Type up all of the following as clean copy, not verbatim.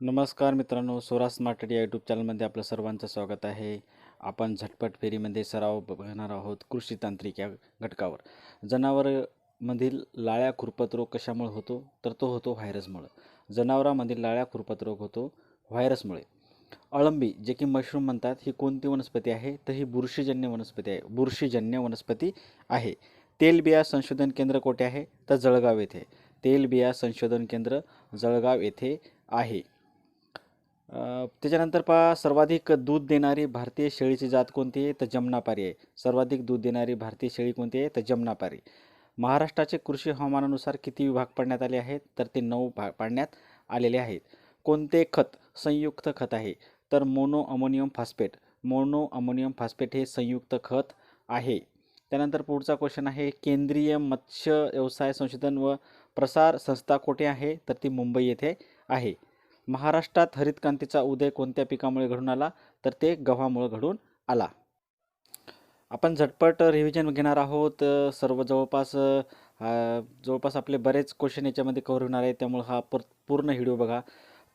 नमस्कार मित्रांनो, स्वराज स्मार्ट या यूट्यूब चॅनलमध्ये आपलं सर्वांचं स्वागत आहे. आपण झटपट फेरीमध्ये सराव बघणार आहोत कृषी तांत्रिक या घटकावर. जनावरांमधील लाळ्या खुरपत रोग कशामुळे होतो? तर तो होतो व्हायरसमुळे. जनावरांमधील लाळ्या खुरपत रोग होतो व्हायरसमुळे. अळंबी, जे की मशरूम म्हणतात, ही कोणती वनस्पती आहे? तर ही बुरशीजन्य वनस्पती आहे. तेलबिया संशोधन केंद्र कोठे आहे? तर जळगाव येथे. तेलबिया संशोधन केंद्र जळगाव येथे आहे. त्याच्यानंतर पहा, सर्वाधिक दूध देणारी भारतीय शेळीची जात कोणती आहे? तर जमनापारी आहे. सर्वाधिक दूध देणारी भारतीय शेळी कोणती आहे? तर जमनापारी. महाराष्ट्राचे कृषी हवामानानुसार किती विभाग पाडण्यात आले आहेत? तर ते 9 भाग पाडण्यात आलेले आहेत. कोणते खत संयुक्त खत आहे? तर mono ammonium phosphate. Mono ammonium phosphate हे संयुक्त खत आहे. त्यानंतर पुढचा क्वेश्चन आहे, केंद्रीय मत्स्य व्यवसाय संशोधन व प्रसार संस्था कोठे आहे? तर ती मुंबई येथे आहे. महाराष्ट्रात हरित क्रांतीचा उदय कोणत्या पिकामुळे घडून आला? तर ते गव्हामुळे घडून आला. आपण झटपट रिव्हिजन घेणार आहोत. सर्व जवळपास आपले बरेच क्वेश्चन याच्यामध्ये कव्हर होणार आहे, त्यामुळे हा पूर्ण व्हिडिओ बघा.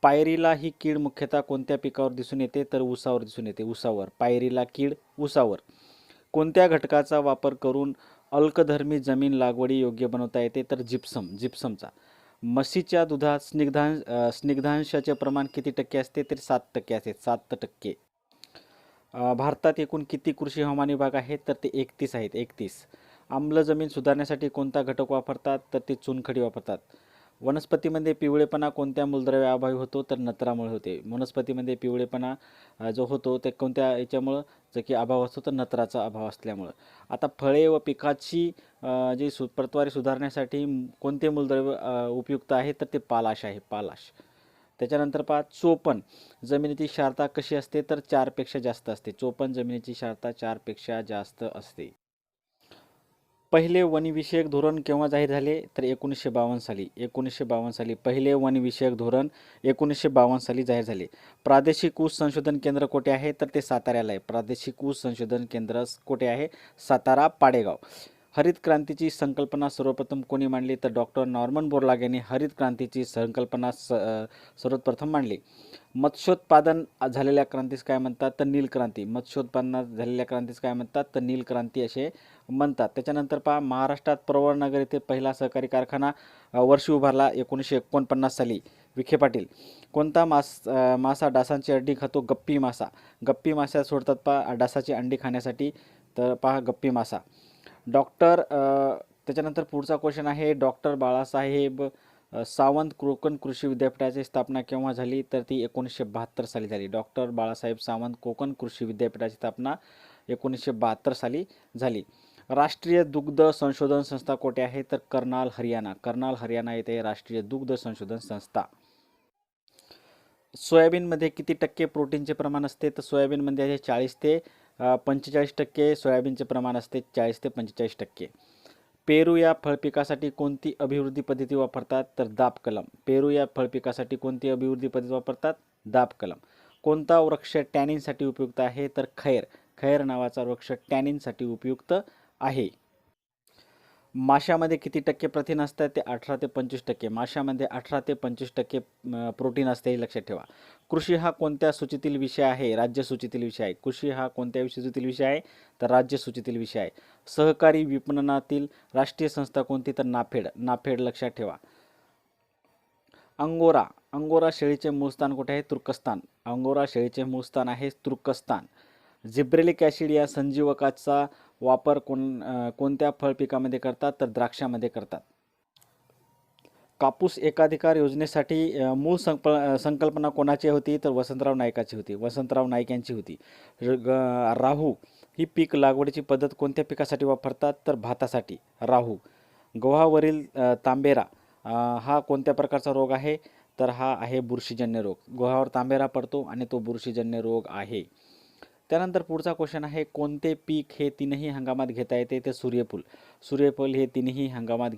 पायरीला ही कीड मुख्यतः कोणत्या पिकावर दिसून येते? तर ऊसावर दिसून येते. ऊसावर पायरीला कीड ऊसावर. कोणत्या घटकाचा वापर करून अल्कधर्मी जमीन लागवडी योग्य बनवता येते? तर जिप्समचा. म्हशीच्या दुधात स्निग्धांशाचे प्रमाण किती टक्के असते? तर 7% असते. 7%. भारतात एकूण किती कृषी हवामान विभाग आहेत? तर ते 31 आहेत. 31. आम्ल जमीन सुधारण्यासाठी कोणता घटक वापरतात? तर ते चुनखडी वापरतात. वनस्पतीमध्ये पिवळेपणा कोणत्या मूलद्रव्याअभावी होतो? तर नत्रामुळे होते. वनस्पतीमध्ये पिवळेपणा जो होतो ते कोणत्या याच्यामुळं? जर की अभाव असतो तर नत्राचा अभाव असल्यामुळं. आता फळे व पिकाची जी प्रतवारी सुधारण्यासाठी कोणते मूलद्रव्य उपयुक्त आहे? तर ते पालाश आहे. पालाश. त्याच्यानंतर पहा, चोपण जमिनीची क्षारता कशी असते? तर 4पेक्षा जास्त असते. चोपण जमिनीची क्षारता 4पेक्षा जास्त असते. पहिले वनविषयक धोरण केव्हा जाहीर झाले? तर 1952 साली. 1952 साली पहिले वनविषयक धोरण 1952 साली जाहीर झाले. प्रादेशिक ऊस संशोधन केंद्र कोठे आहे? तर ते साताऱ्याला आहे. प्रादेशिक ऊस संशोधन केंद्र कोठे आहे? सातारा, पाडेगाव. हरित क्रांतीची संकल्पना सर्वप्रथम कोणी मांडली? तर डॉक्टर नॉर्मन बोरलॉग यांनी हरित क्रांतीची संकल्पना सर्वप्रथम मांडली. मत्स्योत्पादन झालेल्या क्रांतीस काय म्हणतात? तर नीलक्रांती. मत्स्योत्पादनात झालेल्या क्रांतीस काय म्हणतात? तर नीलक्रांती असे म्हणतात. त्याच्यानंतर पहा, महाराष्ट्रात प्रवरनगर येथे पहिला सहकारी कारखाना वर्षी उभारला 1949 साली. विखे पाटील. कोणता मासा डासांची अंडी खातो? गप्पी मासा. गप्पी मासा सोडतात पहा डासाची अंडी खाण्यासाठी, तर पहा गप्पी मासा. त्याच्यानंतर पुढचा क्वेश्चन आहे, डॉक्टर बाळासाहेब सावंत कोकण कृषी विद्यापीठाची स्थापना केव्हा झाली? तर ती 1972 साली झाली. डॉक्टर बाळासाहेब सावंत कोकण कृषी विद्यापीठाची स्थापना 1972 साली झाली. राष्ट्रीय दुग्ध संशोधन संस्था कोठे आहे? तर कर्नाल, हरियाणा. कर्नाल, हरियाणा येथे राष्ट्रीय दुग्ध संशोधन संस्था. सोयाबीनमध्ये किती टक्के प्रोटीनचे प्रमाण असते? तर सोयाबीनमध्ये आहे 40 ते 45% सोयाबीनचे प्रमाण असते. 40 ते 45%. पेरू या फळपिकासाठी कोणती अभिवृद्धी पद्धती वापरतात? तर दाब कलम. पेरू या फळपिकासाठी कोणती अभिवृद्धी पद्धती वापरतात? दाब कलम. कोणता वृक्ष टॅनिनसाठी उपयुक्त आहे? तर खैर. खैर नावाचा वृक्ष टॅनिनसाठी उपयुक्त आहे. माशामध्ये किती टक्के प्रथिन असतात? ते 18 ते 25%. माशामध्ये 18 ते 25% प्रोटीन असते, हे लक्षात ठेवा. कृषी हा कोणत्या सूचीतील विषय आहे? राज्य सूचीतील विषय आहे. कृषी हा कोणत्या सूचीतील विषय आहे? तर राज्य सूचीतील विषय आहे. सहकारी विपणनातील राष्ट्रीय संस्था कोणती? तर नाफेड. नाफेड लक्षात ठेवा. अंगोरा. अंगोरा शेळीचे मूळ स्थान कुठे आहे? तुर्कस्तान. अंगोरा शेळीचे मूळ स्थान आहे तुर्कस्तान. जिब्रेलिक ॲसिड या संजीवकाचा वापर कोणत्या फळ पिकामध्ये करतात? तर द्राक्षामध्ये करतात. कापूस एकाधिकार योजनेसाठी मूळ संकल्पना कोणाची होती? तर वसंतराव नाईकाची होती. वसंतराव नाईक यांची होती. राहू ही पीक लागवडीची पद्धत कोणत्या पिकासाठी वापरतात? तर भातासाठी. राहू. गव्हावरील तांबेरा हा कोणत्या प्रकारचा रोग आहे? तर हा आहे बुरशीजन्य रोग. गव्हावर तांबेरा पडतो आणि तो बुरशीजन्य रोग आहे. त्यानंतर पुढचा क्वेश्चन आहे, कोणते पीक हे तीनही हंगामात घेता येते? ते सूर्यफूल. सूर्यफूल हे तीनही हंगामात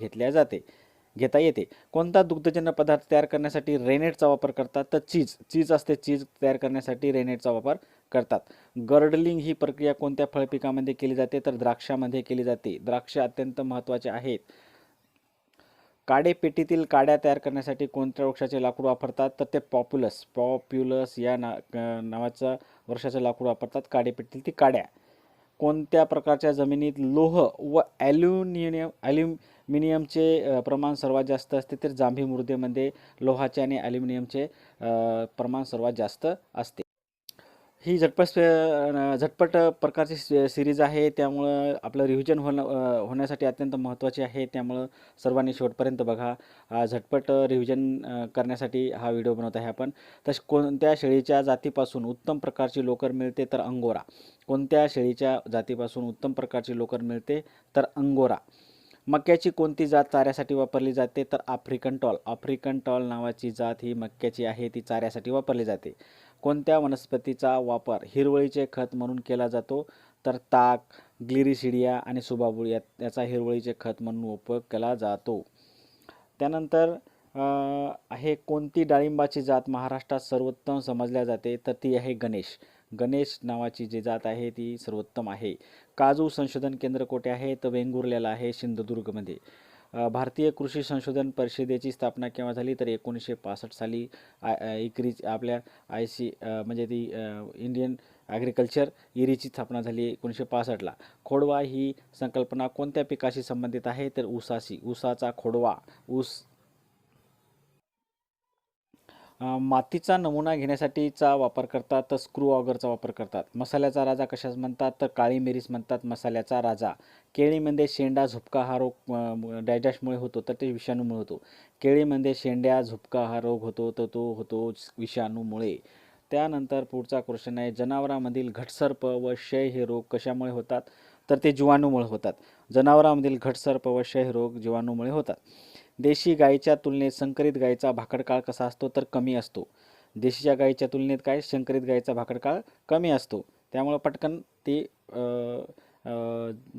घेता येते. कोणता दुग्धजन्य पदार्थ तयार करण्यासाठी रेनेटचा वापर करतात? तर चीज असते. चीज तयार करण्यासाठी रेनेटचा वापर करतात. गर्डलिंग ही प्रक्रिया कोणत्या फळपिकामध्ये केली जाते? तर द्राक्षामध्ये केली जाते. द्राक्ष अत्यंत महत्त्वाचे आहेत. काडेपेटीतील काड्या तयार करण्यासाठी कोणत्या वृक्षाचे लाकूड वापरतात? तर ते पॉप्युलस या नावाचं वृक्षाचं लाकूड वापरतात काडेपेटीतील ती काड्या. कोणत्या प्रकारच्या जमिनीत लोह व ॲल्युमिनियमचे प्रमाण सर्वात जास्त असते? तर जांभी मृदेमध्ये लोहाचे आणि ॲल्युमिनियमचे प्रमाण सर्वात जास्त असते. ही झटपट प्रकारची सिरीज आहे, त्यामुळं आपलं रिव्हिजन होण्यासाठी अत्यंत महत्त्वाची आहे. त्यामुळं सर्वांनी शेवटपर्यंत बघा. झटपट रिव्हिजन करण्यासाठी हा व्हिडिओ बनवत आहे आपण. तर कोणत्या शेळीच्या जातीपासून उत्तम प्रकारची लोकर मिळते? तर अंगोरा. कोणत्या शेळीच्या जातीपासून उत्तम प्रकारची लोकर मिळते? तर अंगोरा. मक्याची कोणती जात चाऱ्यासाठी वापरली जाते? तर आफ्रिकन टॉल नावाची जात ही मक्याची आहे, ती चाऱ्यासाठी वापरली जाते. कोणत्या वनस्पतीचा वापर हिरवळीचे खत म्हणून केला जातो? तर ताक, ग्लिरिसिडिया आणि सुबाबूळ याचा हिरवळीचे खत म्हणून उपयोग केला जातो. त्यानंतर आहे कोणती डाळिंबाची जात महाराष्ट्रात सर्वोत्तम समजल्या जाते? तर ती आहे गणेश नावाची जी जात आहे ती सर्वोत्तम आहे. काजू संशोधन केंद्र कोठे आहे? तर वेंगुर्ल्याला आहे, सिंधुदुर्गमध्ये. भारतीय कृषी संशोधन परिषदेची स्थापना केव्हा झाली? तर 1965 साली. इक्रीच आपल्या म्हणजे ती इंडियन ॲग्रिकल्चर इरीची स्थापना झाली 1965ला. खोडवा ही संकल्पना कोणत्या पिकाशी संबंधित आहे? तर ऊसाचा खोडवा. ऊस. मातीचा नमुना घेण्यासाठीचा वापर करतात तर स्क्रू ऑगरचा वापर करतात. मसाल्याचा राजा कशास म्हणतात? तर काळी मिरीस म्हणतात मसाल्याचा राजा. केळीमध्ये शेंडा झुपका हा रोग डॅशमुळे होतो? तर ते विषाणूमुळे होतो. केळीमध्ये शेंड्या झुपका हा रोग होतो तर तो होतो विषाणूमुळे. त्यानंतर पुढचा क्वेश्चन आहे, जनावरांमधील घटसर्प व क्षय हे रोग कशामुळे होतात? तर ते जीवाणूमुळे होतात. जनावरांमधील घटसर्प व क्षय हे रोग जीवाणूमुळे होतात. देशी गाईच्या तुलनेत संकरित गाईचा भाकडकाळ कसा असतो? तर कमी असतो. देशीच्या गाईच्या तुलनेत काय? संकरित गाईचा भाकडकाळ कमी असतो, त्यामुळं पटकन ती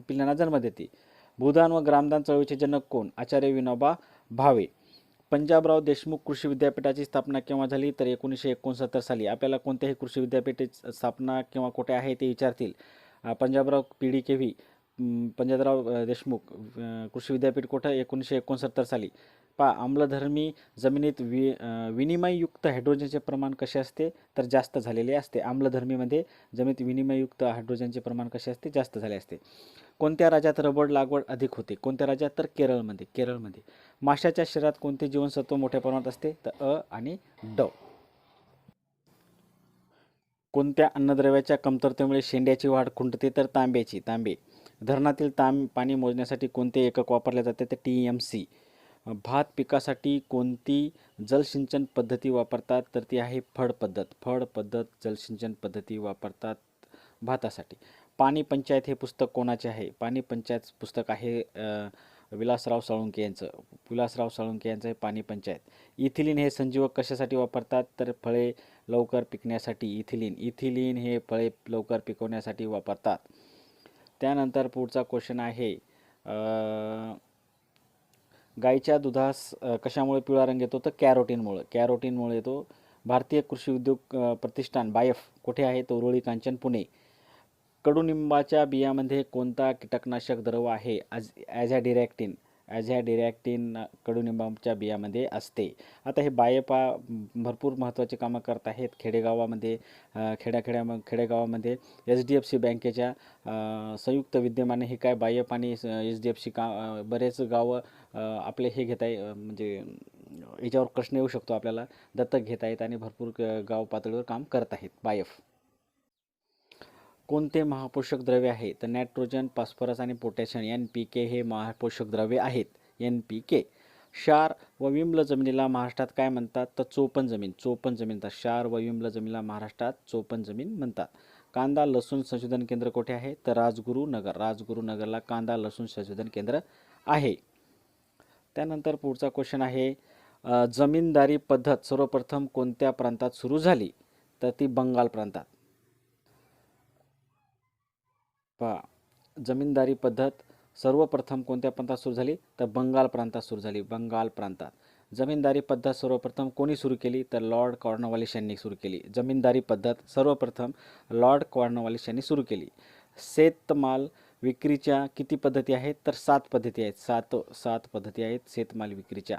पिल्लांना जन्म देते. भूदान व ग्रामदान चळवळीचे जनक कोण? आचार्य विनोबा भावे. पंजाबराव देशमुख कृषी विद्यापीठाची स्थापना केव्हा झाली? तर 1969 साली. आपल्याला कोणत्याही कृषी विद्यापीठाची स्थापना किंवा कुठे आहे ते विचारतील. पंजाबराव PDKV पंजाबराव देशमुख कृषी विद्यापीठ कुठं? 1969 साली. आम्लधर्मी जमिनीत विनिमययुक्त हायड्रोजनचे प्रमाण कसे असते? तर जास्त झालेले असते. आम्लधर्मीमध्ये जमिनीत विनिमययुक्त हायड्रोजनचे प्रमाण कसे असते? जास्त झाले असते. कोणत्या राज्यात रबर लागवड अधिक होते? कोणत्या राज्यात? तर केरळमध्ये. माशाच्या शरीरात कोणते जीवनसत्व मोठ्या प्रमाणात असते? तर अ आणि ड. कोणत्या अन्नद्रव्याच्या कमतरतेमुळे शेंड्याची वाढ खुंटते? तर तांबे. धरणातील पाणी मोजण्यासाठी कोणते एकक वापरले जाते? तर TMC. भात पिकासाठी कोणती जलसिंचन पद्धती वापरतात? तर ती आहे फड पद्धत जलसिंचन पद्धती वापरतात भातासाठी. पाणी पंचायत हे पुस्तक कोणाचे आहे? पाणी पंचायत पुस्तक आहे विलासराव साळुंके यांचं हे पाणी पंचायत. इथिलीन हे संजीवक कशासाठी वापरतात? तर फळे लवकर पिकण्यासाठी. इथिलीन हे फळे लवकर पिकवण्यासाठी वापरतात. त्यानंतर पुढचा क्वेश्चन आहे, गाईच्या दुधास कशामुळे पिवळा रंग येतो? तर कॅरोटीनमुळे येतो. भारतीय कृषी उद्योग प्रतिष्ठान बायफ कुठे आहे? तर उरुळी कांचन, पुणे. कडुनिंबाच्या बियामध्ये कोणता कीटकनाशक द्रव आहे? ॲज ह्या डिरॅक्टिन कडुनिंबाच्या बियामध्ये असते. आता हे बायपा भरपूर महत्त्वाचे कामं करत आहेत खेडेगावामध्ये. खेडेगावामध्ये HDFC बँकेच्या संयुक्त विद्यमाने हे काय बायप आणि HDFC बरेच गावं आपले हे घेत आहे, म्हणजे याच्यावर प्रश्न येऊ शकतो आपल्याला, दत्तक घेत आहेत आणि भरपूर गाव पातळीवर काम करत आहेत बायफ. कोणते महापोषक द्रव्ये आहे? तर नायट्रोजन, फॉस्फरस आणि पोटॅशियम NPK हे महापोषक द्रव्ये आहेत. NPK. क्षार व विम्ल जमिनीला महाराष्ट्रात काय म्हणतात? तर चोपण जमीन म्हणतात. क्षार व विम्ल जमिनीला महाराष्ट्रात चोपण जमीन म्हणतात. कांदा लसूण संशोधन केंद्र कोठे आहे? तर राजगुरुनगरला कांदा लसूण संशोधन केंद्र आहे. त्यानंतर पुढचा क्वेश्चन आहे, जमीनदारी पद्धत सर्वप्रथम कोणत्या प्रांतात सुरू झाली? तर ती बंगाल प्रांतात. जमीनदारी पद्धत सर्वप्रथम कोणत्या प्रांतात सुरू झाली? तर बंगाल प्रांतात सुरू झाली. जमीनदारी पद्धत सर्वप्रथम कोणी सुरू केली? तर लॉर्ड कॉर्नवालिस यांनी सुरू केली. जमीनदारी पद्धत सर्वप्रथम लॉर्ड कॉर्नवालिस यांनी सुरू केली. शेतमाल विक्रीच्या किती पद्धती आहेत? तर 7 पद्धती आहेत. 7 पद्धती आहेत शेतमाल विक्रीच्या.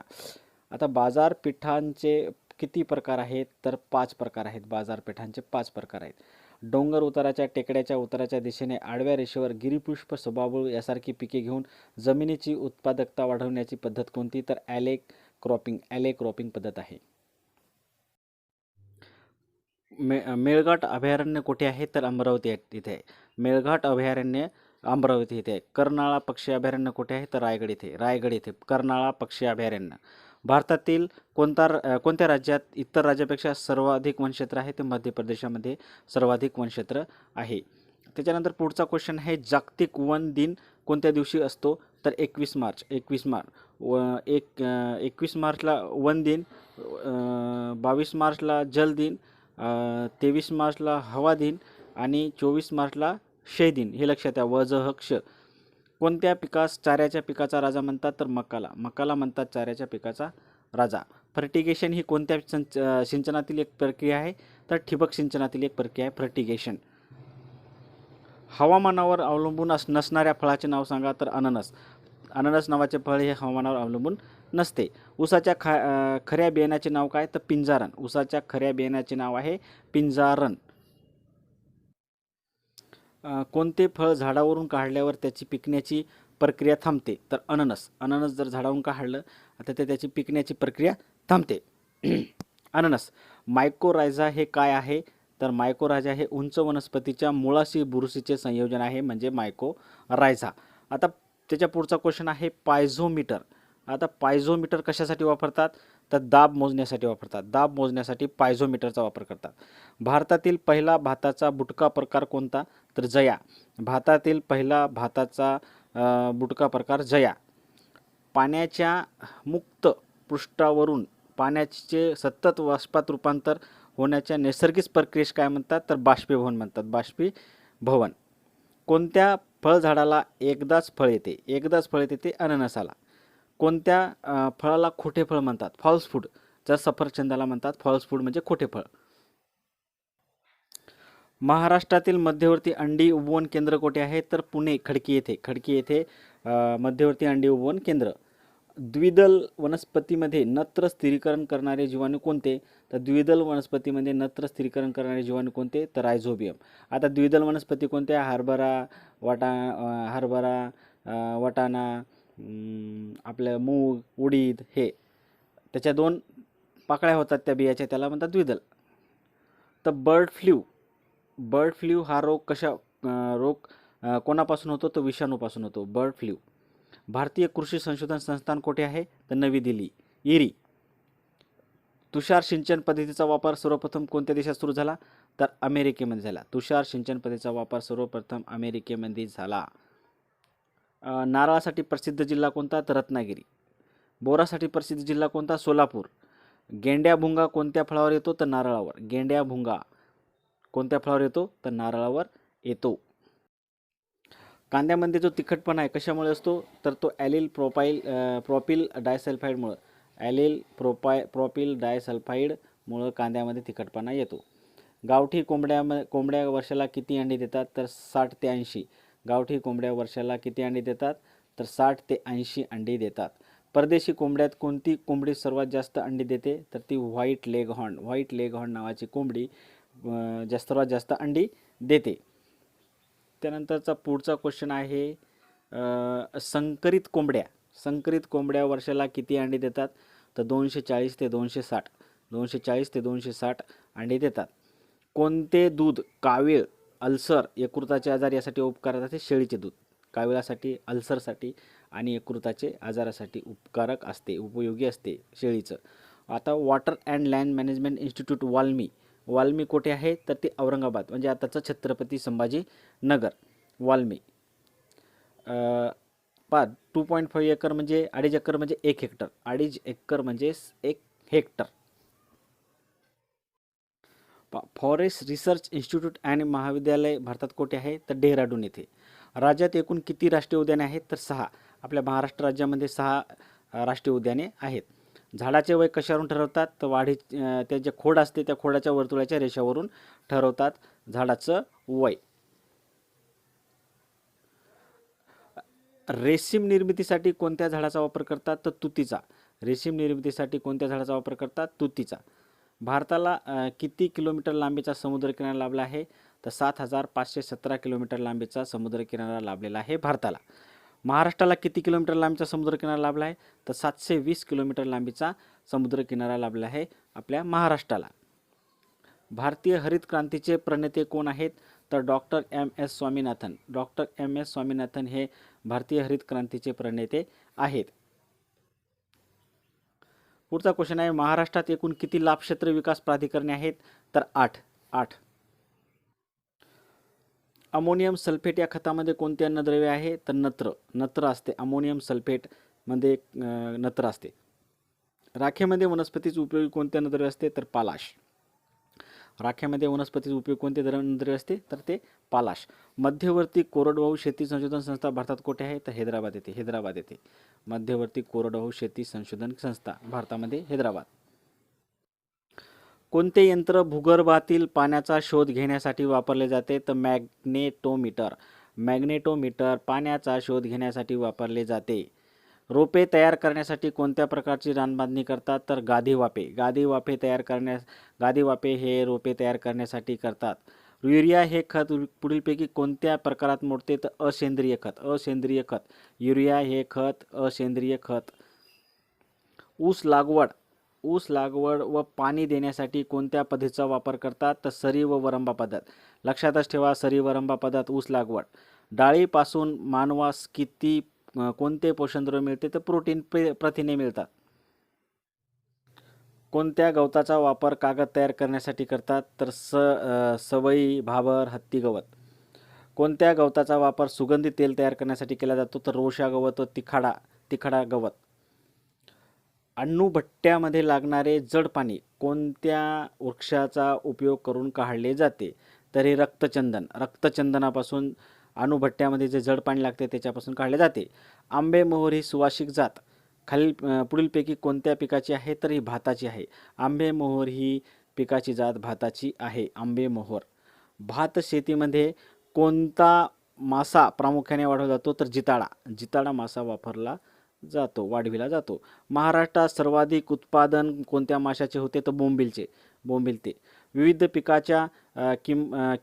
आता बाजारपेठांचे किती प्रकार आहेत? तर 5 प्रकार आहेत. बाजारपेठांचे 5 प्रकार आहेत. डोंगर उताराच्या टेकड्याच्या उताराच्या दिशेने आडव्या रेषेवर गिरीपुष्प, सभाबूळ यासारखी पिके घेऊन जमिनीची उत्पादकता वाढवण्याची पद्धत कोणती? तर ॲले क्रॉपिंग पद्धत आहे. मेळघाट अभयारण्य कुठे आहे? तर अमरावती इथे आहे. मेळघाट अभयारण्य अमरावती इथे आहे. कर्नाळा पक्षी अभयारण्य कुठे आहे? तर रायगड इथे कर्नाळा पक्षी अभयारण्य. भारतातील कोणत्या राज्यात इतर राज्यापेक्षा सर्वाधिक वनक्षेत्र आहे? ते मध्य प्रदेशामध्ये सर्वाधिक वनक्षेत्र आहे. त्याच्यानंतर पुढचा क्वेश्चन आहे, जागतिक वन दिन कोणत्या दिवशी असतो? तर 21 मार्च. 21 मार्चला वन दिन, 22 मार्चला जल दिन, 23 मार्चला हवा दिन आणि 24 मार्चला क्षय दिन. हे लक्षात द्या. वजहक्ष. कोणत्या पिकास चाऱ्याच्या पिकाचा राजा म्हणतात? तर मकाला म्हणतात चाऱ्याच्या पिकाचा राजा. फर्टिगेशन ही कोणत्या सिंचनातील एक प्रक्रिया आहे? तर ठिबक सिंचनातील एक प्रक्रिया आहे फर्टिगेशन. हवामानावर अवलंबून नसणाऱ्या फळाचे नाव सांगा? तर अननस नावाचे फळ हे हवामानावर अवलंबून नसते. ऊसाच्या खऱ्या बियाण्याचे नाव काय? तर पिंजारण. ऊसाच्या खऱ्या बियाण्याचे नाव आहे पिंजारण. कोणते फळ झाडावरून काढल्यावर त्याची पिकण्याची प्रक्रिया थांबते? तर अननस जर झाडावरून काढलं तर त्याची पिकण्याची प्रक्रिया थांबते. अननस. मायकोरायझा हे काय आहे? तर मायकोरायझा हे उंच वनस्पतीच्या मुळाशी बुरशीचे संयोजन आहे, म्हणजे मायकोरायझा. आता त्याच्या पुढचा क्वेश्चन आहे पायझोमीटर. आता पायझोमीटर कशासाठी वापरतात? तर दाब मोजण्यासाठी वापरतात. दाब मोजण्यासाठी पायझोमीटरचा वापर करतात. भारतातील पहिला भाताचा बुटका प्रकार कोणता? तर जया. भारतातील पहिला भाताचा बुटका प्रकार जया. पाण्याच्या मुक्त पृष्ठावरून पाण्याचे सतत बाष्पात रूपांतर होण्याच्या नैसर्गिक प्रक्रियेस काय म्हणतात? तर बाष्पीभवन म्हणतात. बाष्पीभवन. कोणत्या फळझाडाला एकदाच फळ येते? ते अननसाला. कोणत्या फळाला खोटे फळ म्हणतात? False food. जर सफरचंदाला म्हणतात फॉल्स फूड, म्हणजे खोटे फळ. महाराष्ट्रातील मध्यवर्ती अंडी उपवन केंद्र कोठे आहे? तर पुणे खडकी येथे मध्यवर्ती अंडी उपवन केंद्र. द्विदल वनस्पतीमध्ये नत्र स्थिरीकरण करणारे जीवाणू कोणते? तर द्विदल वनस्पतीमध्ये नत्र स्थिरीकरण करणारे जीवाणू कोणते? तर रायझोबियम. आता द्विदल वनस्पती कोणत्या? हरभरा, वाटाणा, आपलं मूग, उडीद, हे त्याच्या 2 पाकळ्या होतात त्या बियाच्या, त्याला म्हणतात द्विदल. तर बर्ड फ्ल्यू हा रोग कोणापासून होतो? तो विषाणूपासून होतो. Bird flu. भारतीय कृषी संशोधन संस्थान कोठे आहे? तर नवी दिल्ली, इरी. तुषार सिंचन पद्धतीचा वापर सर्वप्रथम कोणत्या देशात सुरू झाला? तर अमेरिकेमध्ये झाला. तुषार सिंचन पद्धतीचा वापर सर्वप्रथम अमेरिकेमध्ये झाला. नारळासाठी प्रसिद्ध जिल्हा कोणता? तर रत्नागिरी. बोरासाठी प्रसिद्ध जिल्हा कोणता? सोलापूर. गेंड्याभुंगा कोणत्या फळावर येतो? तर नारळावर. गेंड्याभुंगा कोणत्या फळावर येतो? तर नारळावर येतो. कांद्यामध्ये जो तिखटपणा आहे कशामुळे असतो? तर तो प्रोपिल डायसल्फाईडमुळं. प्रोपिल डायसल्फाईडमुळं कांद्यामध्ये तिखटपणा येतो. गावठी कोंबड्या वर्षाला किती अंडी देतात? तर 60 ते 80. गावठी कोंबड्या वर्षाला किती अंडी देतात? तर 60 ते 80 अंडी देतात. परदेशी कोंबड्यात कोणती कोंबडी सर्वात जास्त अंडी देते? तर ती व्हाईट लेगहॉर्न नावाची कोंबडी सर्वात जास्त अंडी देते. त्यानंतरचा पुढचा क्वेश्चन आहे संकरित कोंबड्या वर्षाला किती अंडी देतात? तर 240 ते 260 अंडी देतात. कोणते दूध कावीळ, अल्सर, यकृताचे आजार यासाठी उपकारक असते? शेळीचे दूध. काविळासाठी, अल्सरसाठी आणि यकृताचे आजारासाठी उपयोगी असते शेळीचं. आता water and land management institute WALMI कोठे आहे? तर ते औरंगाबाद, म्हणजे आताचं छत्रपती संभाजी नगर. वाल्मी. 2.5 एकर म्हणजे 2.5 एकर म्हणजे 1 हेक्टर. 2.5 एकर म्हणजे 1 हेक्टर. फॉरेस्ट रिसर्च इन्स्टिट्यूट आणि महाविद्यालय भारतात कोठे आहे? तर डेहराडून येथे. राज्यात एकूण किती राष्ट्रीय उद्याने आहेत? तर 6. आपल्या महाराष्ट्र राज्यामध्ये 6 राष्ट्रीय उद्याने आहेत. झाडाचे वय कशावरून ठरवतात? तर ते जे खोड असते त्या खोडाच्या वर्तुळाच्या रेषावरून ठरवतात झाडाचं वय. रेशीम निर्मितीसाठी कोणत्या झाडाचा वापर करतात? तर तुतीचा. रेशीम निर्मितीसाठी कोणत्या झाडाचा वापर करतात? तुतीचा. भारताला किती किलोमीटर लांबीचा समुद्रकिनारा लाभला आहे? तर 7,517 किलोमीटर लांबीचा समुद्रकिनारा लाभलेला आहे भारताला. महाराष्ट्राला किती किलोमीटर लांबीचा समुद्रकिनारा लाभला आहे? तर 720 किलोमीटर लांबीचा समुद्रकिनारा लाभला आहे आपल्या महाराष्ट्राला. भारतीय हरित क्रांतीचे प्रणेते कोण आहेत? तर doctor M S Swaminathan. Doctor M S Swaminathan हे भारतीय हरित क्रांतीचे प्रणेते आहेत. पुढचा क्वेश्चन आहे, महाराष्ट्रात एकूण किती लाभक्षेत्र विकास प्राधिकरणे आहेत? तर 8. अमोनियम सल्फेट या खतामध्ये कोणते अन्नद्रव्य आहे? तर नत्र असते. अमोनियम सल्फेटमध्ये नत्र असते. राखेमध्ये वनस्पतीचे उपयोगी कोणते अन्नद्रव्य असते? तर पालाश. राखेमध्ये वनस्पतीचे उपयोग कोणते अन्नद्रव्य असते? तर ते पालाश. मध्यवर्ती कोरडवाहू शेती संशोधन संस्था भारतात कुठे आहे? तर हैदराबाद येथे. मध्यवर्ती कोरडवाहू शेती संशोधन संस्था भारतामध्ये हैदराबाद. कोणते यंत्र भूगर्भातील पाण्याचा शोध घेण्यासाठी वापरले जाते? तर मॅग्नेटोमीटर पाण्याचा शोध घेण्यासाठी वापरले जाते. रोपे तयार करण्यासाठी कोणत्या प्रकारची रानबांधणी करतात? तर गादी वाफे हे रोपे तयार करण्यासाठी करतात. युरिया हे खत पुढीलपैकी कोणत्या प्रकारात मोडते? तर असेंद्रिय खत. युरिया हे खत असेंद्रिय खत. ऊस लागवड व पाणी देण्यासाठी कोणत्या पद्धतीचा वापर करतात? तर सरी व वरंबा पद्धत. लक्षातच ठेवा, सरी वरंबा पद्धत ऊस लागवड. डाळीपासून मानवास कोणते पोषणद्रव्य मिळते? तर प्रोटीन प्रथिने मिळतात. कोणत्या गवताचा वापर कागद तयार करण्यासाठी करतात? तर सवई, भाबर, हत्ती गवत. कोणत्या गवताचा वापर सुगंधी तेल तयार करण्यासाठी केला जातो? तर रोशा गवत व तिखडा गवत. अण्णुभट्ट्यामध्ये लागणारे जड पाणी कोणत्या वृक्षाचा उपयोग करून काढले जाते? तर हे रक्तचंदनापासून अणुभट्ट्यामध्ये जे जड पाणी लागते त्याच्यापासून काढले जाते. आंबेमोहोर ही सुवासिक जात पुढीलपैकी कोणत्या पिकाची आहे? तर ही भाताची आहे. आंबेमोहोर ही पिकाची जात भाताची आहे. आंबेमोहोर. भात शेतीमध्ये कोणता मासा प्रामुख्याने वाढवला जातो? तर जिताडा मासा वाढविला जातो. महाराष्ट्रात सर्वाधिक उत्पादन कोणत्या माशाचे होते? तर बोंबिलचे. विविध पिकाच्या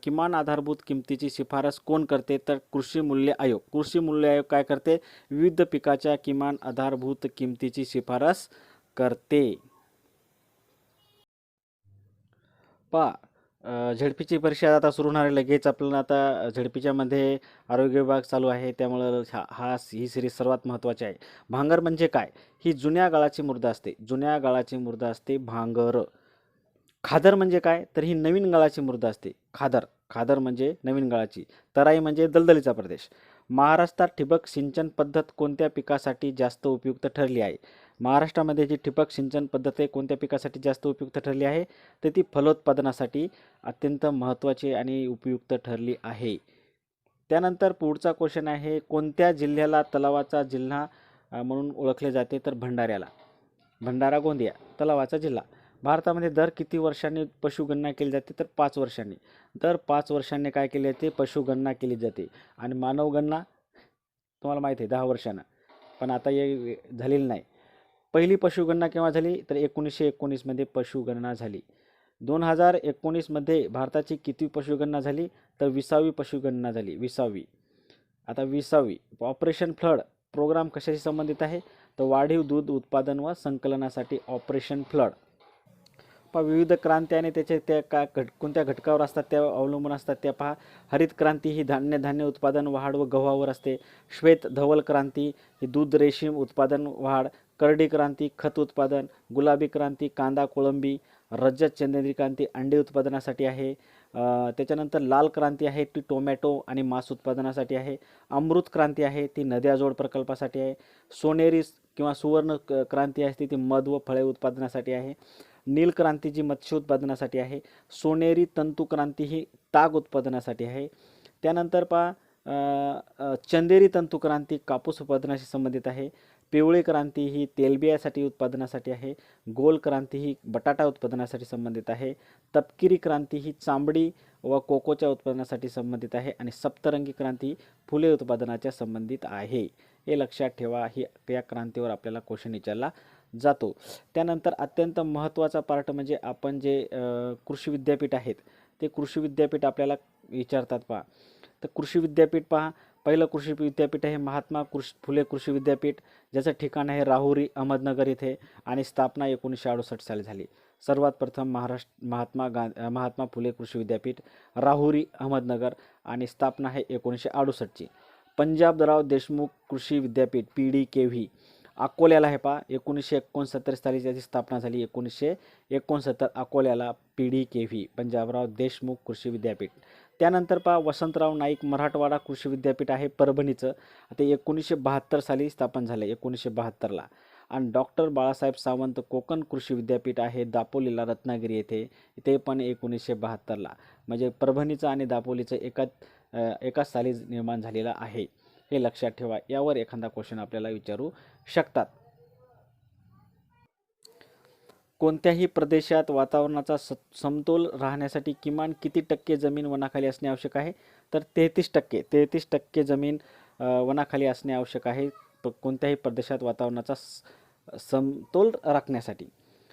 किमान आधारभूत किमतीची शिफारस कोण करते? तर कृषी मूल्य आयोग काय करते? विविध पिकाच्या किमान आधारभूत किमतीची शिफारस करते. झेडपीची परीक्षा आता सुरू होणार आहे लगेच. आपल्याला आता झेडपीच्या मध्ये आरोग्य विभाग चालू आहे, त्यामुळं ही सिरीज सर्वात महत्त्वाची आहे. भांगर म्हणजे काय? ही जुन्या गाळाची मृदा असते भांगर. खादर म्हणजे काय? तर ही नवीन गाळाची मृदा असते. खादर म्हणजे नवीन गाळाची. तराई म्हणजे दलदलीचा प्रदेश. महाराष्ट्रात ठिबक सिंचन पद्धत कोणत्या पिकासाठी जास्त उपयुक्त ठरली आहे? महाराष्ट्रामध्ये जी ठिबक सिंचन पद्धत आहे कोणत्या पिकासाठी जास्त उपयुक्त ठरली आहे? तर ती फलोत्पादनासाठी अत्यंत महत्त्वाची आणि उपयुक्त ठरली आहे. त्यानंतर पुढचा क्वेश्चन आहे, कोणत्या जिल्ह्याला तलावाचा जिल्हा म्हणून ओळखले जाते? तर भंडारा गोंदिया तलावाचा जिल्हा. भारतामध्ये दर किती वर्षांनी पशुगणना केली जाते? तर 5 वर्षांनी. दर 5 वर्षांनी काय केली जाते? पशुगणना केली जाते. आणि मानवगणना तुम्हाला माहिती आहे 10 वर्षांना, पण आता हे झालेली नाही. पहिली पशुगणना केव्हा झाली? तर 1919 पशुगणना झाली. 2019 भारताची किती पशुगणना झाली? तर 20वी पशुगणना झाली. 20वी. ऑपरेशन फ्लड प्रोग्राम कशाशी संबंधित आहे? तर वाढीव दूध उत्पादन व संकलनासाठी ऑपरेशन फ्लड. विविध क्रांती आणि कोणत्या घटकावर असतात त्या अवलंबून असतात त्या पहा. हरित क्रांती ही धान्य उत्पादन वाढ व गव्हावर असते. श्वेत धवल क्रांती ही दूध रेशीम उत्पादन वाढ. करडी क्रांती खत उत्पादन. गुलाबी क्रांती कांदा कोळंबी. रजत चंदेरी क्रांती अंडे उत्पादनासाठी आहे. त्याच्यानंतर लाल क्रांती आहे ती टोमॅटो आणि मांस उत्पादनासाठी आहे. अमृत क्रांती आहे ती नद्या जोड प्रकल्पासाठी आहे. सोनेरी किंवा सुवर्ण क्रांती असते ती मध व फळे उत्पादनासाठी आहे. नील क्रांती जी मत्स्य उत्पादनासाठी आहे. सोनेरी तंतू क्रांती ही ताग उत्पादनासाठी आहे. त्यानंतर चंदेरी तंतू क्रांती कापूस उत्पादनाशी संबंधित आहे. पिवळी क्रांती ही तेलबियासाठी उत्पादनासाठी आहे. गोल क्रांती ही बटाटा उत्पादनासाठी संबंधित आहे. तपकिरी क्रांती ही चांबडी व कोकोच्या उत्पादनासाठी संबंधित आहे. आणि सप्तरंगी क्रांती फुले उत्पादनाच्या संबंधित आहे. हे लक्षात ठेवा. ही या क्रांतीवर आपल्याला क्वेश्चन विचारला जातो. त्यानंतर अत्यंत महत्त्वाचा पार्ट म्हणजे आपण जे कृषी विद्यापीठ आहेत ते कृषी विद्यापीठ आपल्याला विचारतात पहा. तर कृषी विद्यापीठ पहा, पहिलं कृषी विद्यापीठ आहे महात्मा फुले कृषी विद्यापीठ, ज्याचं ठिकाण आहे राहुरी अहमदनगर इथे आणि स्थापना 1968 साली झाली. सर्वात प्रथम महात्मा फुले कृषी विद्यापीठ राहुरी अहमदनगर आणि स्थापना आहे 1968ची. पंजाबराव देशमुख कृषी विद्यापीठ PDKV अकोल्याला आहे पहा, 1969 साली त्याची स्थापना झाली. 1969 अकोल्याला PDKV पंजाबराव देशमुख कृषी विद्यापीठ. त्यानंतर पहा वसंतराव नाईक मराठवाडा कृषी विद्यापीठ आहे परभणीचं, ते 1972 साली स्थापन झालं 1972ला. आणि डॉक्टर बाळासाहेब सावंत कोकण कृषी विद्यापीठ आहे दापोलीला रत्नागिरी येथे, ते पण 1972ला. म्हणजे परभणीचं आणि दापोलीचं एकाच साली निर्माण झालेलं आहे, हे लक्षात ठेवा. यावर एखादा क्वेश्चन आपल्याला विचारू शकतात. कोणत्याही प्रदेशात वातावरणाचा समतोल राहण्यासाठी किमान किती टक्के जमीन वनाखाली असणे आवश्यक आहे? तर 33% जमीन वनाखाली असणे आवश्यक आहे कोणत्याही प्रदेशात वातावरणाचा समतोल राखण्यासाठी.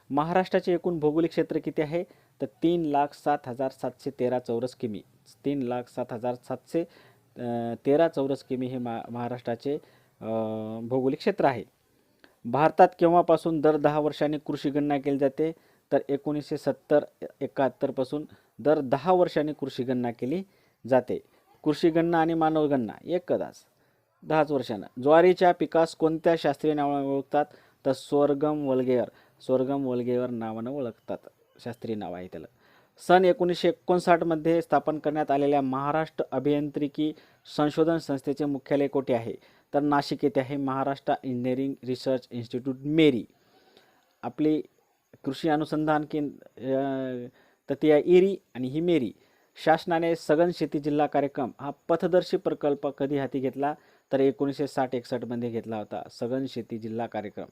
महाराष्ट्राचे एकूण भौगोलिक क्षेत्र किती आहे? तर 3,07,713 चौरस किमी. 3,07,713 चौरस किमी हे महाराष्ट्राचे भौगोलिक क्षेत्र आहे. भारतात केव्हापासून दर 10 वर्षांनी कृषी गणना केली जाते? तर 1970-71 पासून दर 10 वर्षांनी कृषी गणना केली जाते. कृषी गणना आणि मानव गणना एकदाच 10 वर्षांना. ज्वारीच्या पिकास कोणत्या शास्त्रीय नावाने ओळखतात? तर सोरगम वल्गेवर नावानं ओळखतात, शास्त्रीय नाव आहे त्याला. सन 1959 मध्ये स्थापन करण्यात आलेल्या महाराष्ट्र अभियांत्रिकी संशोधन संस्थेचे मुख्यालय कोठे आहे? तर नाशिक येथे आहे, महाराष्ट्र इंजिनिअरिंग रिसर्च इन्स्टिट्यूट मेरी. आपली कृषी अनुसंधान केंद्र तर ती आहे इरी आणि ही मेरी. शासनाने सघन शेती जिल्हा कार्यक्रम हा पथदर्शी प्रकल्प कधी हाती घेतला? तर 1960-61 मध्ये घेतला होता, सघन शेती जिल्हा कार्यक्रम.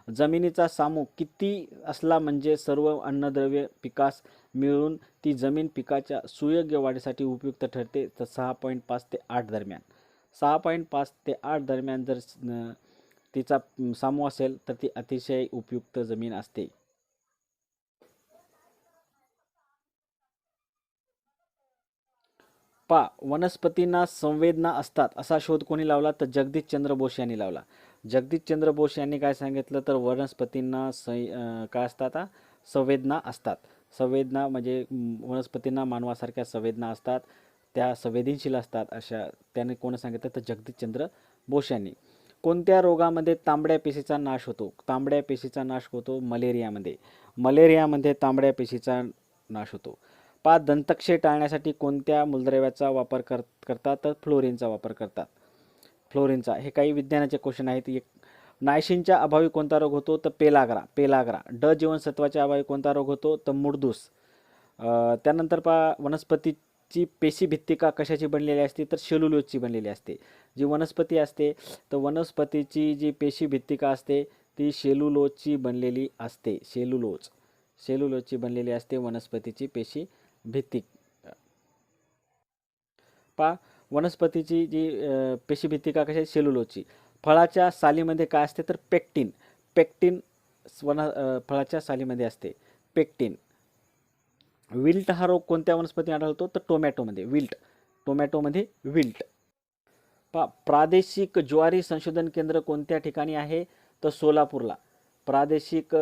जमिनीचा सामू किती असला म्हणजे सर्व अन्नद्रव्य पिकास मिळून ती जमीन पिकाच्या सुयोग्य वाढीसाठी उपयुक्त ठरते? तर 6.5 ते 8 दरम्यान. 6.5 ते 8 दरम्यान जर तिचा सामू असेल तर ती अतिशय उपयुक्त जमीन असते. वनस्पतींना संवेदना असतात असा शोध कोणी लावला? तर जगदीशचंद्र बोस यांनी लावला. जगदीशचंद्र बोस यांनी काय सांगितलं? तर वनस्पतींना काय असतात? संवेदना असतात. संवेदना म्हणजे वनस्पतींना मानवासारख्या संवेदना असतात, त्या संवेदनशील असतात, अशा त्याने कोण सांगितलं? तर जगदीशचंद्र बोस यांनी. कोणत्या रोगामध्ये तांबड्या पेशीचा नाश होतो? तांबड्या पेशीचा नाश होतो मलेरियामध्ये तांबड्या पेशीचा नाश होतो. दंतक्षय टाळण्यासाठी कोणत्या मूलद्रव्याचा वापर करतात? तर फ्लोरीनचा वापर करतात. फ्लोरीनचा. हे काही विज्ञानाचे क्वेश्चन आहेत. नायसिनच्या अभावी कोणता रोग होतो? तर पेलाग्रा. ड जीवनसत्वाच्या अभावी कोणता रोग होतो? तर मुडदूस. त्यानंतर वनस्पतीची पेशी भित्तिका कशाची बनलेली असते? तर सेल्युलोजची बनलेली असते. जी वनस्पती असते तर वनस्पतीची जी पेशी भित्तिका असते ती सेल्युलोजची बनलेली असते. सेल्युलोजची बनलेली असते वनस्पतीची पेशी भित्तिक. वनस्पतीची जी पेशी भित्तिका कशी आहे? सेल्युलोजची. फळाच्या सालीमध्ये काय असते? तर पेक्टिन फळाच्या सालीमध्ये असते पेक्टिन. विल्ट हा रोग कोणत्या वनस्पती आढळतो? तर टोमॅटोमध्ये विल्ट. प्रादेशिक ज्वारी संशोधन केंद्र कोणत्या ठिकाणी आहे? तर सोलापूरला. प्रादेशिक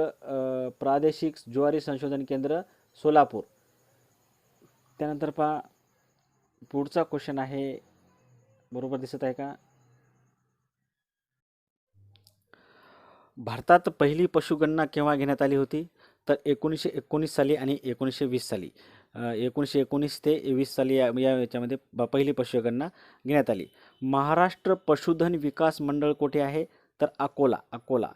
ज्वारी संशोधन केंद्र सोलापूर. त्यानंतर पुढचा क्वेश्चन आहे, बरोबर दिसत आहे का? भारतात पहिली पशुगणना केव्हा घेण्यात आली होती? तर 1919 साली आणि 1920 साली. 1919 ते 20 साली याच्यामध्ये पहिली पशुगणना घेण्यात आली. महाराष्ट्र पशुधन विकास मंडळ कोठे आहे? तर अकोला.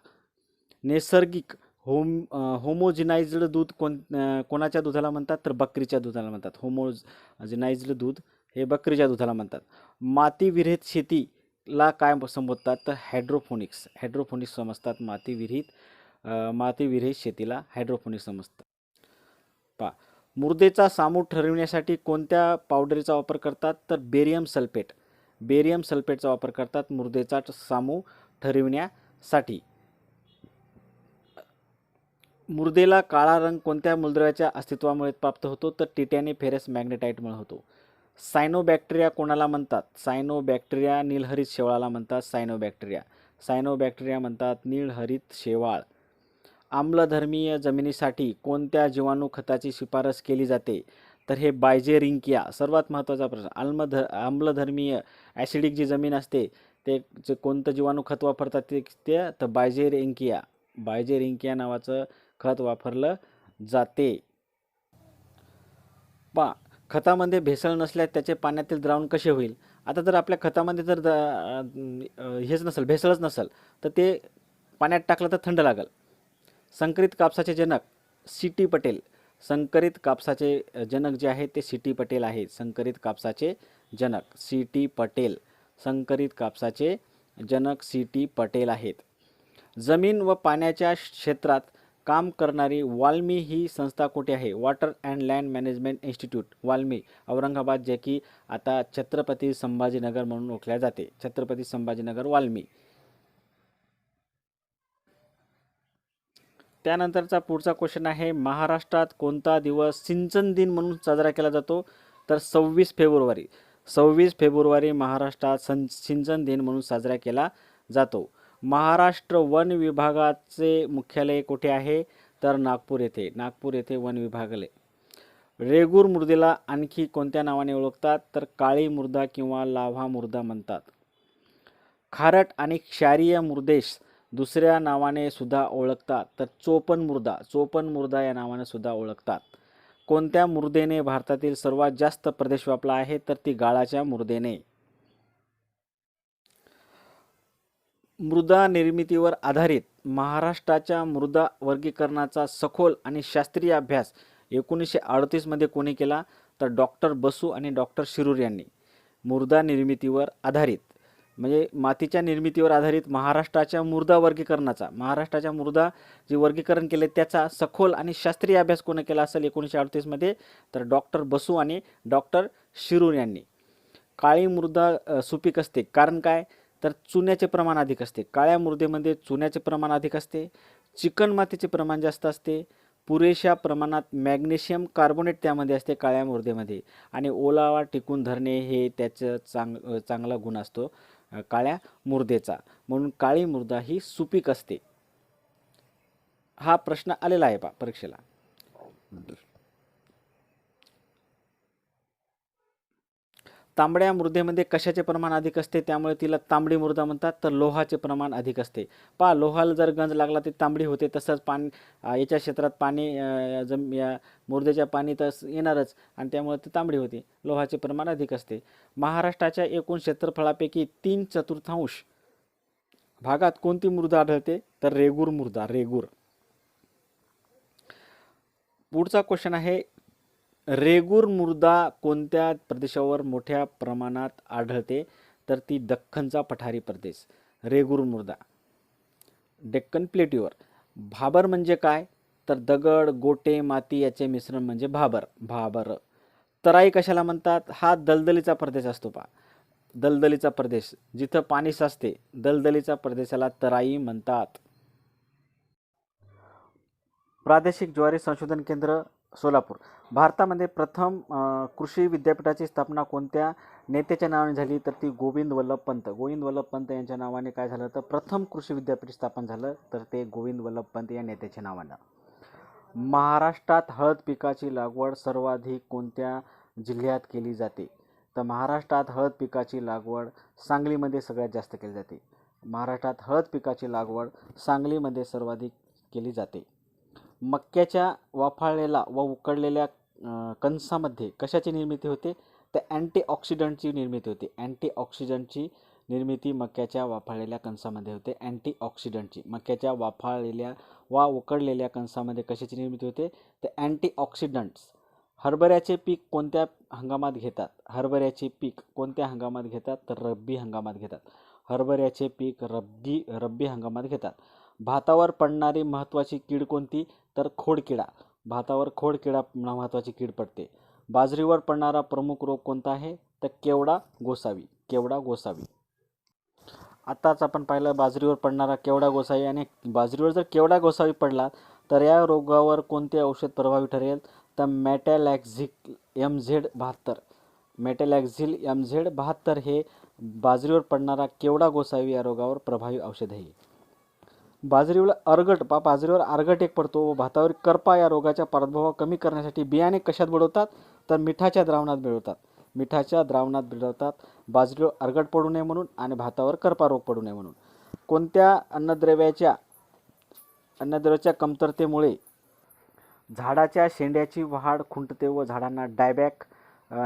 नैसर्गिक होमोजिनाइज्ड दूध कोणाच्या दुधाला म्हणतात? तर बकरीच्या दुधाला म्हणतात. होमोजिनाइज्ड दूध हे बकरीच्या दुधाला म्हणतात. मातीविरहित शेतीला काय संबोधतात? तर हायड्रोपोनिक्स समजतात. मातीविरहित शेतीला हायड्रोपोनिक्स समजतात. मृदेचा सामू ठरविण्यासाठी कोणत्या पावडरीचा वापर करतात? तर बेरियम सल्फेट. बेरियम सल्फेटचा वापर करतात मृदेचा सामू ठरविण्यासाठी. मृदेला काळा रंग कोणत्या मूलद्रव्याच्या अस्तित्वामुळे प्राप्त होतो तर टिटॅनी फेरस मॅग्नेटाइटमुळे होतो. सायनोबॅक्टेरिया कोणाला म्हणतात? सायनोबॅक्टेरिया नीलहरित शेवाळाला म्हणतात. सायनोबॅक्टेरिया म्हणतात नीलहरित शेवाळ. आम्लधर्मीय जमिनीसाठी कोणत्या जीवाणू खताची शिफारस केली जाते तर हे बायजेरिंकिया. सर्वात महत्त्वाचा प्रश्न, आम्लधर्मीय ॲसिडिक जी जमीन असते ते जे कोणतं जीवाणू खत वापरतात ते तर बायजेरिंकिया नावाचं खत वापरलं जाते. खतामध्ये भेसळ नसल्यास त्याचे पाण्यातील द्रावण कसे होईल? आता जर आपल्या खतामध्ये जर हेच नसेल, भेसळच नसेल तर ते पाण्यात टाकलं तर थंड लागेल. संकरित कापसाचे जनक सी.टी. पटेल. संकरित कापसाचे जनक जे आहे ते सी.टी. पटेल आहेत. संकरित कापसाचे जनक सी.टी. पटेल. संकरित कापसाचे जनक सी.टी. पटेल आहेत. जमीन व पाण्याच्या क्षेत्रात काम करणारी वाल्मी ही संस्था कुठे आहे? Water and land management institute WALMI, Aurangabad, जे की आता छत्रपती संभाजीनगर म्हणून ओळखल्या जाते. छत्रपती संभाजीनगर वाल्मी. त्यानंतरचा पुढचा क्वेश्चन आहे, महाराष्ट्रात कोणता दिवस सिंचन दिन म्हणून साजरा केला जातो तर 26 फेब्रुवारी. 26 फेब्रुवारी महाराष्ट्रात सिंचन दिन म्हणून साजरा केला जातो. महाराष्ट्र वन विभागाचे मुख्यालय कुठे आहे तर नागपूर येथे वन विभागालय. रेगूर मृदेला आणखी कोणत्या नावाने ओळखतात तर काळी मृदा किंवा लाव्हा मृदा म्हणतात. खारट आणि क्षारीय मृदेस दुसऱ्या नावाने सुद्धा ओळखतात तर चोपन मृदा या नावाने सुद्धा ओळखतात. कोणत्या मृदेने भारतातील सर्वात जास्त प्रदेश व्यापला आहे तर ती गाळाच्या मृदेने. मृदा निर्मितीवर आधारित महाराष्ट्राच्या मृदा वर्गीकरणाचा सखोल आणि शास्त्रीय अभ्यास 1938 मध्ये कोणी केला तर डॉक्टर बसू आणि डॉक्टर शिरूर यांनी. मृदा निर्मितीवर आधारित म्हणजे मातीच्या निर्मितीवर आधारित महाराष्ट्राच्या मृदा जे वर्गीकरण केले त्याचा सखोल आणि शास्त्रीय अभ्यास कोणी केला असेल 1938 मध्ये तर डॉक्टर बसू आणि डॉक्टर शिरूर यांनी. काळी मृदा सुपीक असते कारण काय तर चुन्याचे प्रमाण अधिक असते. काळ्या मृदेमध्ये चुन्याचे प्रमाण अधिक असते, चिकण मातीचे प्रमाण जास्त असते, पुरेशा प्रमाणात मॅग्नेशियम कार्बोनेट त्यामध्ये असते काळ्या मृदेमध्ये, आणि ओलावा टिकून धरणे हे त्याचं चांगला गुण असतो काळ्या मृदेचा, म्हणून काळी मृदा ही सुपीक असते. हा प्रश्न आलेला आहे परीक्षेला. तांबड्या मृदेमध्ये कशाचे प्रमाण अधिक असते त्यामुळे तिला तांबडी मृदा म्हणतात तर लोहाचे प्रमाण अधिक असते. लोहाला जर गंज लागला ते तांबडी होते, तसंच पाणी याच्या क्षेत्रात पाणी या मृदेच्या पाणी तर येणारच आणि त्यामुळे ते तांबडी होते. लोहाचे प्रमाण अधिक असते. महाराष्ट्राच्या एकूण क्षेत्रफळापैकी 3/4 भागात कोणती मृदा आढळते तर रेगूर मृदा. पुढचा क्वेश्चन आहे, रेगूर मृदा कोणत्या प्रदेशावर मोठ्या प्रमाणात आढळते तर ती दख्खनचा पठारी प्रदेश. रेगूर मृदा डेक्कन प्लेट्यूवर. भाबर म्हणजे काय तर दगड, गोटे, माती याचे मिश्रण म्हणजे भाबर. तराई कशाला म्हणतात? हा दलदलीचा प्रदेश असतो. दलदलीचा प्रदेश जिथं पाणी साचते, दलदलीचा प्रदेशाला तराई म्हणतात. प्रादेशिक ज्वारी संशोधन केंद्र सोलापूर. भारतामध्ये प्रथम कृषी विद्यापीठाची स्थापना कोणत्या नेत्याच्या नावाने झाली तर ती गोविंद वल्लभ पंत यांच्या नावाने काय झालं तर प्रथम कृषी विद्यापीठ स्थापन झालं तर ते गोविंद वल्लभ पंत या नेत्याच्या नावानं. महाराष्ट्रात हळद पिकाची लागवड सर्वाधिक कोणत्या जिल्ह्यात केली जाते तर महाराष्ट्रात हळद पिकाची लागवड सांगलीमध्ये सगळ्यात जास्त केली जाते. महाराष्ट्रात हळद पिकाची लागवड सांगलीमध्ये सर्वाधिक केली जाते. मक्याच्या वाफाळलेल्या व उकडलेल्या कणसामध्ये कशाची निर्मिती होते तर अँटीऑक्सिडंटची निर्मिती होते. अँटीऑक्सिडंटची निर्मिती मक्याच्या वाफाळलेल्या कणसामध्ये होते. अँटीऑक्सिडंटची मक्याच्या वाफाळलेल्या वा उकडलेल्या कणसामध्ये कशाची निर्मिती होते तर अँटीऑक्सिडंट्स. हरभऱ्याचे पीक कोणत्या हंगामात घेतात? हरभऱ्याचे पीक कोणत्या हंगामात घेतात तर रब्बी हंगामात घेतात. हरभऱ्याचे पीक रब्बी हंगामात घेतात. भातावर पडणारी महत्त्वाची कीड कोणती तर खोडकिडा. भातावर खोडकिडा महत्त्वाची कीड पडते. बाजरीवर पडणारा प्रमुख रोग कोणता आहे? तर केवडा गोसावी. केवडा गोसावी. आताच आपण पाहिलं बाजरीवर पडणारा केवडा गोसावी, आणि बाजरीवर जर केवडा गोसावी पडला तर या रोगावर कोणते औषध प्रभावी ठरेल? तर मेटॅलॅक्झिल MZ72. मेटॅलॅक्झिल MZ72 हे बाजरीवर पडणारा केवडा गोसावी या रोगावर प्रभावी औषध आहे. बाजरीवर अर्गट बाजरीवर अर्गट एक पडतो व भातावर करपा या रोगाच्या प्रादुर्भाव कमी करण्यासाठी बियाणे कशात बुडवतात? तर मिठाच्या द्रावणात मिळवतात. मिठाच्या द्रावणात भिजवतात, बाजरीवर अर्गट पडू नये म्हणून आणि भातावर करपा रोग पडू नये म्हणून. कोणत्या अन्नद्रव्याच्या कमतरतेमुळे झाडाच्या शेंड्याची वाढ खुंटते व झाडांना डायबॅक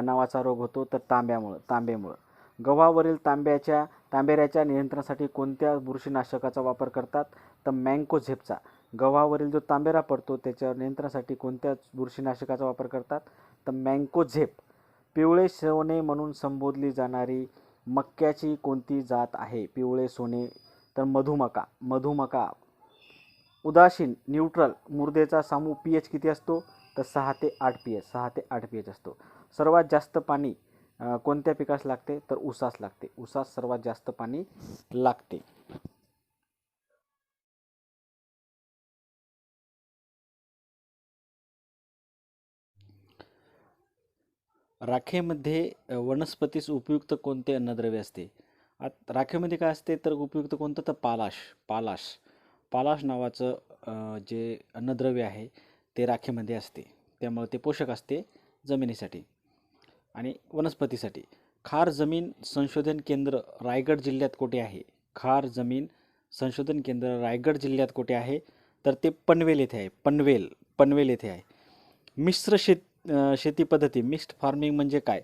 नावाचा रोग होतो? तर तांबेमुळं. गव्हावरील तांबेऱ्याच्या नियंत्रणासाठी कोणत्या बुरशीनाशकाचा वापर करतात? तर मँकोझेबचा. गव्हावरील जो तांबेरा पडतो त्याच्यावर नियंत्रणासाठी कोणत्या बुरशीनाशकाचा वापर करतात? तर मँकोझेब. पिवळे सोने म्हणून संबोधली जाणारी मक्याची कोणती जात आहे? पिवळे सोने. तर मधुमका. उदासीन न्यूट्रल मृदेचा समूह pH किती असतो? तर 6 ते 8 pH असतो. सर्वात जास्त पाणी कोणत्या पिकास लागते? तर ऊसास लागते. ऊसास सर्वात जास्त पाणी लागते. राखेमध्ये वनस्पतीस उपयुक्त कोणते अन्नद्रव्य असते? राखेमध्ये काय असते तर उपयुक्त कोणतं? तर पालाश नावाचं जे अन्नद्रव्य आहे ते राखेमध्ये असते, त्यामुळे ते पोषक असते जमिनीसाठी आणि वनस्पतीसाठी. खार जमीन संशोधन केंद्र रायगड जिल्ह्यात कुठे आहे? खार जमीन संशोधन केंद्र रायगड जिल्ह्यात कुठे आहे? तर ते पनवेल येथे आहे. पनवेल येथे आहे. मिश्र शेती पद्धती, मिक्स्ड फार्मिंग म्हणजे काय?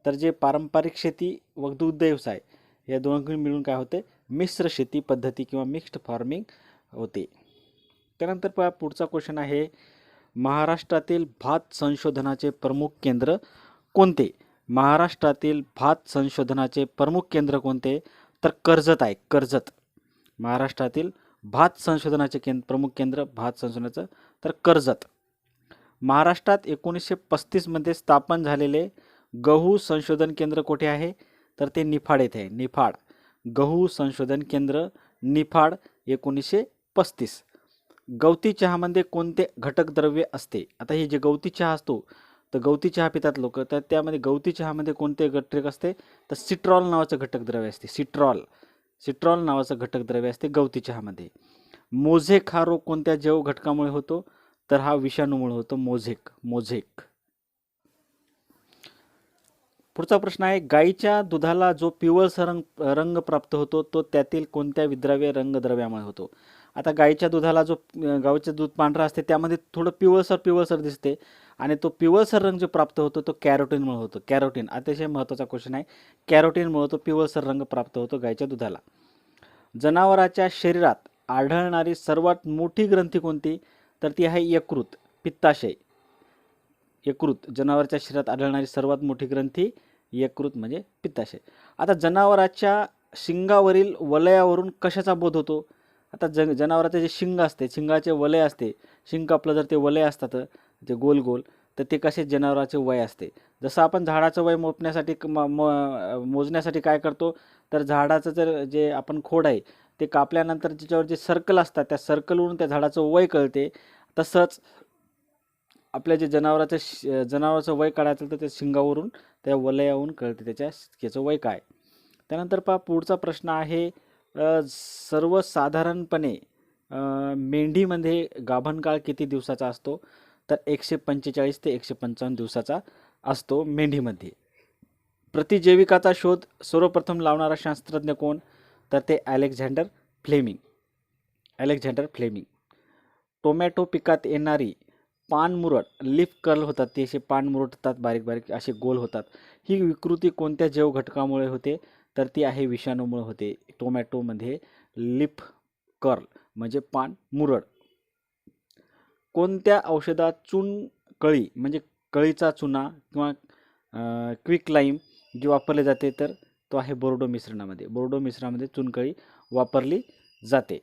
तर जे पारंपरिक शेती व दुग्ध व्यवसाय या दोन्ही मिळून काय होते? मिश्र शेती पद्धती किंवा मिक्स्ड फार्मिंग होते. त्यानंतर पुढचा क्वेश्चन आहे, महाराष्ट्रातील भात संशोधनाचे प्रमुख केंद्र कोणते? महाराष्ट्रातील भात संशोधनाचे प्रमुख केंद्र कोणते? तर कर्जत आहे. कर्जत. महाराष्ट्रातील भात संशोधनाचे प्रमुख केंद्र भात संशोधनाचं तर कर्जत. महाराष्ट्रात 1935 मध्ये स्थापन झालेले गहू संशोधन केंद्र कुठे आहे? तर ते निफाड येथे आहे. निफाड. गहू संशोधन केंद्र निफाड 1935. गवती चहामध्ये कोणते घटक द्रव्य असते? आता हे जे गवती चहा असतो तर गवती चहा पितात लोक, तर त्यामध्ये गवती चहामध्ये कोणते घटक असते? तर सिट्रॉल नावाचं घटक द्रव्य असते. सिट्रॉल नावाचं घटक द्रव्य असते गवती चहामध्ये. मोझेक हा रोग कोणत्या जैव घटकामुळे होतो? तर हा विषाणूमुळे होतो. मोझेक. पुढचा प्रश्न आहे, गाईच्या दुधाला जो पिवळसर रंग प्राप्त होतो तो त्यातील कोणत्या विद्राव्य रंगद्रव्यामुळे होतो? आता गाईच्या दुधाला जो गाईचं दूध पांढरा असते त्यामध्ये थोडं पिवळसर दिसते, आणि तो पिवळसर रंग जो प्राप्त होतो तो कॅरोटीनमुळे होतो. कॅरोटीन अतिशय महत्त्वाचा क्वेश्चन आहे. कॅरोटीनमुळे तो पिवळसर रंग प्राप्त होतो गाईच्या दुधाला. जनावराच्या शरीरात आढळणारी सर्वात मोठी ग्रंथी कोणती? तर ती आहे यकृत, पित्ताशय. यकृत. जनावराच्या शरीरात आढळणारी सर्वात मोठी ग्रंथी यकृत म्हणजे पित्ताशय. आता जनावराच्या शिंगावरील वलयावरून कशाचा बोध होतो? आता जनावराचे जे शिंग असते, शिंगाचे वलय असते, शिंग आपलं जर ते वलय असतात जे गोल तर ते कसे जनावराचे वय असते. जसं आपण झाडाचं वय मोजण्यासाठी काय करतो, तर झाडाचं जर जे आपण खोड आहे ते कापल्यानंतर त्याच्यावर जे सर्कल असतात त्या सर्कलवरून त्या झाडाचं वय कळते. तसंच आपल्या जे जनावराचं वय काढायचं तर त्या शिंगावरून त्या वलयावरून कळते त्याचं वय काय. त्यानंतर पुढचा प्रश्न आहे, सर्वसाधारणपणे मेंढीमध्ये गाभणकाळ किती दिवसाचा असतो? तर 145 ते 155 दिवसाचा असतो मेंढीमध्ये. प्रतिजैविकाचा शोध सर्वप्रथम लावणारा शास्त्रज्ञ कोण? तर ते अलेक्झांडर फ्लेमिंग. टोमॅटो पिकात येणारी पानमुरड, लीफ कर्ल होतात, ते असे पान मुरडतात, बारीक असे गोल होतात. ही विकृती कोणत्या जैव घटकामुळे होते? तर ती आहे विषाणूमुळे होते. टोमॅटोमध्ये लीफ कर्ल म्हणजे पान मुरड. कोणत्या औषधात चुनकळी म्हणजे कळीचा चुना किंवा क्विक लाईम जी वापरली जाते? तर तो आहे बोर्डो मिश्रणामध्ये चुनकळी वापरली जाते.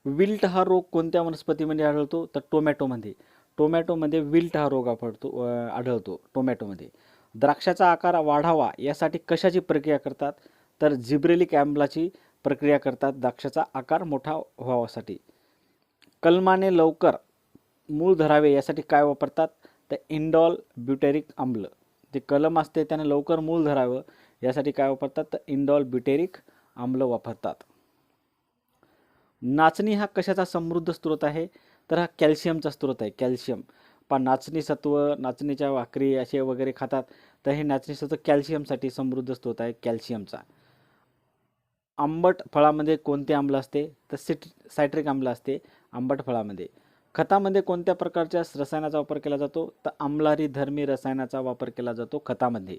विल्ट हा रोग कोणत्या वनस्पतीमध्ये आढळतो? तर टोमॅटोमध्ये. टोमॅटोमध्ये विल्ट हा रोग आढळतो टोमॅटोमध्ये. द्राक्षाचा आकार वाढावा यासाठी कशाची प्रक्रिया करतात? तर जिब्रेलिक ॲम्लाची प्रक्रिया करतात द्राक्षाचा आकार मोठा व्हावासाठी. कलमाने लवकर मूळ धरावे यासाठी काय वापरतात? तर इंडॉल ब्युटेरिक आम्ल. जे कलम असते त्याने लवकर मूळ धरावं यासाठी काय वापरतात? तर इंडॉल ब्युटेरिक आम्ल वापरतात. नाचणी हा कशाचा समृद्ध स्रोत आहे? तर हा कॅल्शियमचा स्रोत आहे. कॅल्शियम नाचणी सत्व, नाचणीच्या भाकरी असे वगैरे खातात, तर हे नाचणी सत्व कॅल्शियमसाठी समृद्ध स्रोत आहे कॅल्शियमचा. आंबट फळामध्ये कोणते आम्ल असते? तर सायट्रिक आम्ल असते आंबट फळामध्ये. खतामध्ये कोणत्या प्रकारच्या रसायनाचा वापर केला जातो? तर आम्लारी धर्मी रसायनाचा वापर केला जातो खतामध्ये.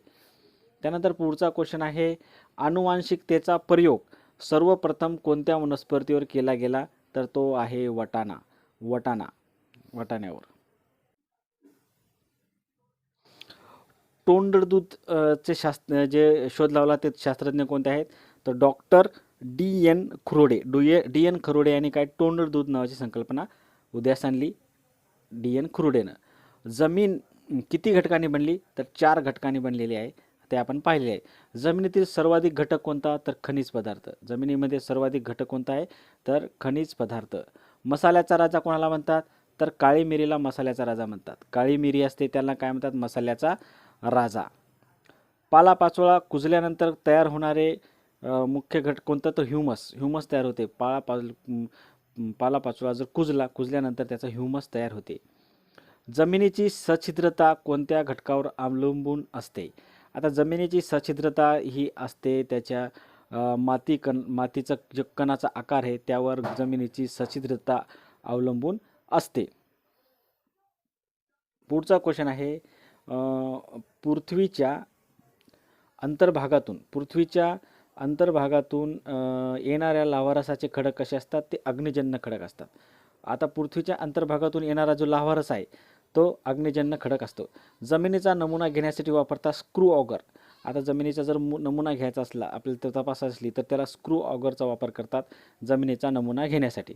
त्यानंतर पुढचा क्वेश्चन आहे, आनुवांशिकतेचा प्रयोग सर्वप्रथम कोणत्या वनस्पतीवर केला गेला? तर तो आहे वाटाण्यावर. तोंडदूत चे जे शोध लावला ते शास्त्रज्ञ कोणते आहेत? तर डॉक्टर डी.एन. खरोडे. डी.एन. खरोडे यांनी काय तोंडदूत नावाची संकल्पना उदयास आणली डी.एन. खरोडेनं. जमीन किती घटकांनी बनली? तर 4 घटकांनी बनलेली आहे, ते आपण पाहिले आहे. जमिनीतील सर्वाधिक घटक कोणता? तर खनिज पदार्थ. जमिनीमध्ये सर्वाधिक घटक कोणता आहे? तर खनिज पदार्थ. मसाल्याचा राजा कोणाला म्हणतात? तर काळी मिरीला मसाल्याचा राजा म्हणतात. काळी मिरी असते त्याला काय म्हणतात? मसाल्याचा राजा. पालापाचोळा कुजल्यानंतर तयार होणारे मुख्य घटक कोणता? तर ह्युमस तयार होते. पालापाचोळा जर कुजल्यानंतर त्याचा ह्युमस तयार होते. जमिनीची सच्छिद्रता कोणत्या घटकावर अवलंबून असते? आता जमिनीची सच्छिद्रता ही असते त्याच्या मातीचा जो कणाचा आकार आहे त्यावर जमिनीची सच्छिद्रता अवलंबून असते. पुढचा क्वेश्चन आहे, पृथ्वीच्या अंतर्भागातून येणाऱ्या लाव्हारसाचे खडक कसे असतात? ते अग्निजन्य खडक असतात. आता पृथ्वीच्या अंतर्भागातून येणारा जो लाव्हारस आहे तो अग्निजन्य खडक असतो. जमिनीचा नमुना घेण्यासाठी वापरतात स्क्रू ऑगर. आता जमिनीचा जर नमुना घ्यायचा असला, आपल्याला तपासायची असली, तर त्याला स्क्रू ऑगरचा वापर करतात जमिनीचा नमुना घेण्यासाठी.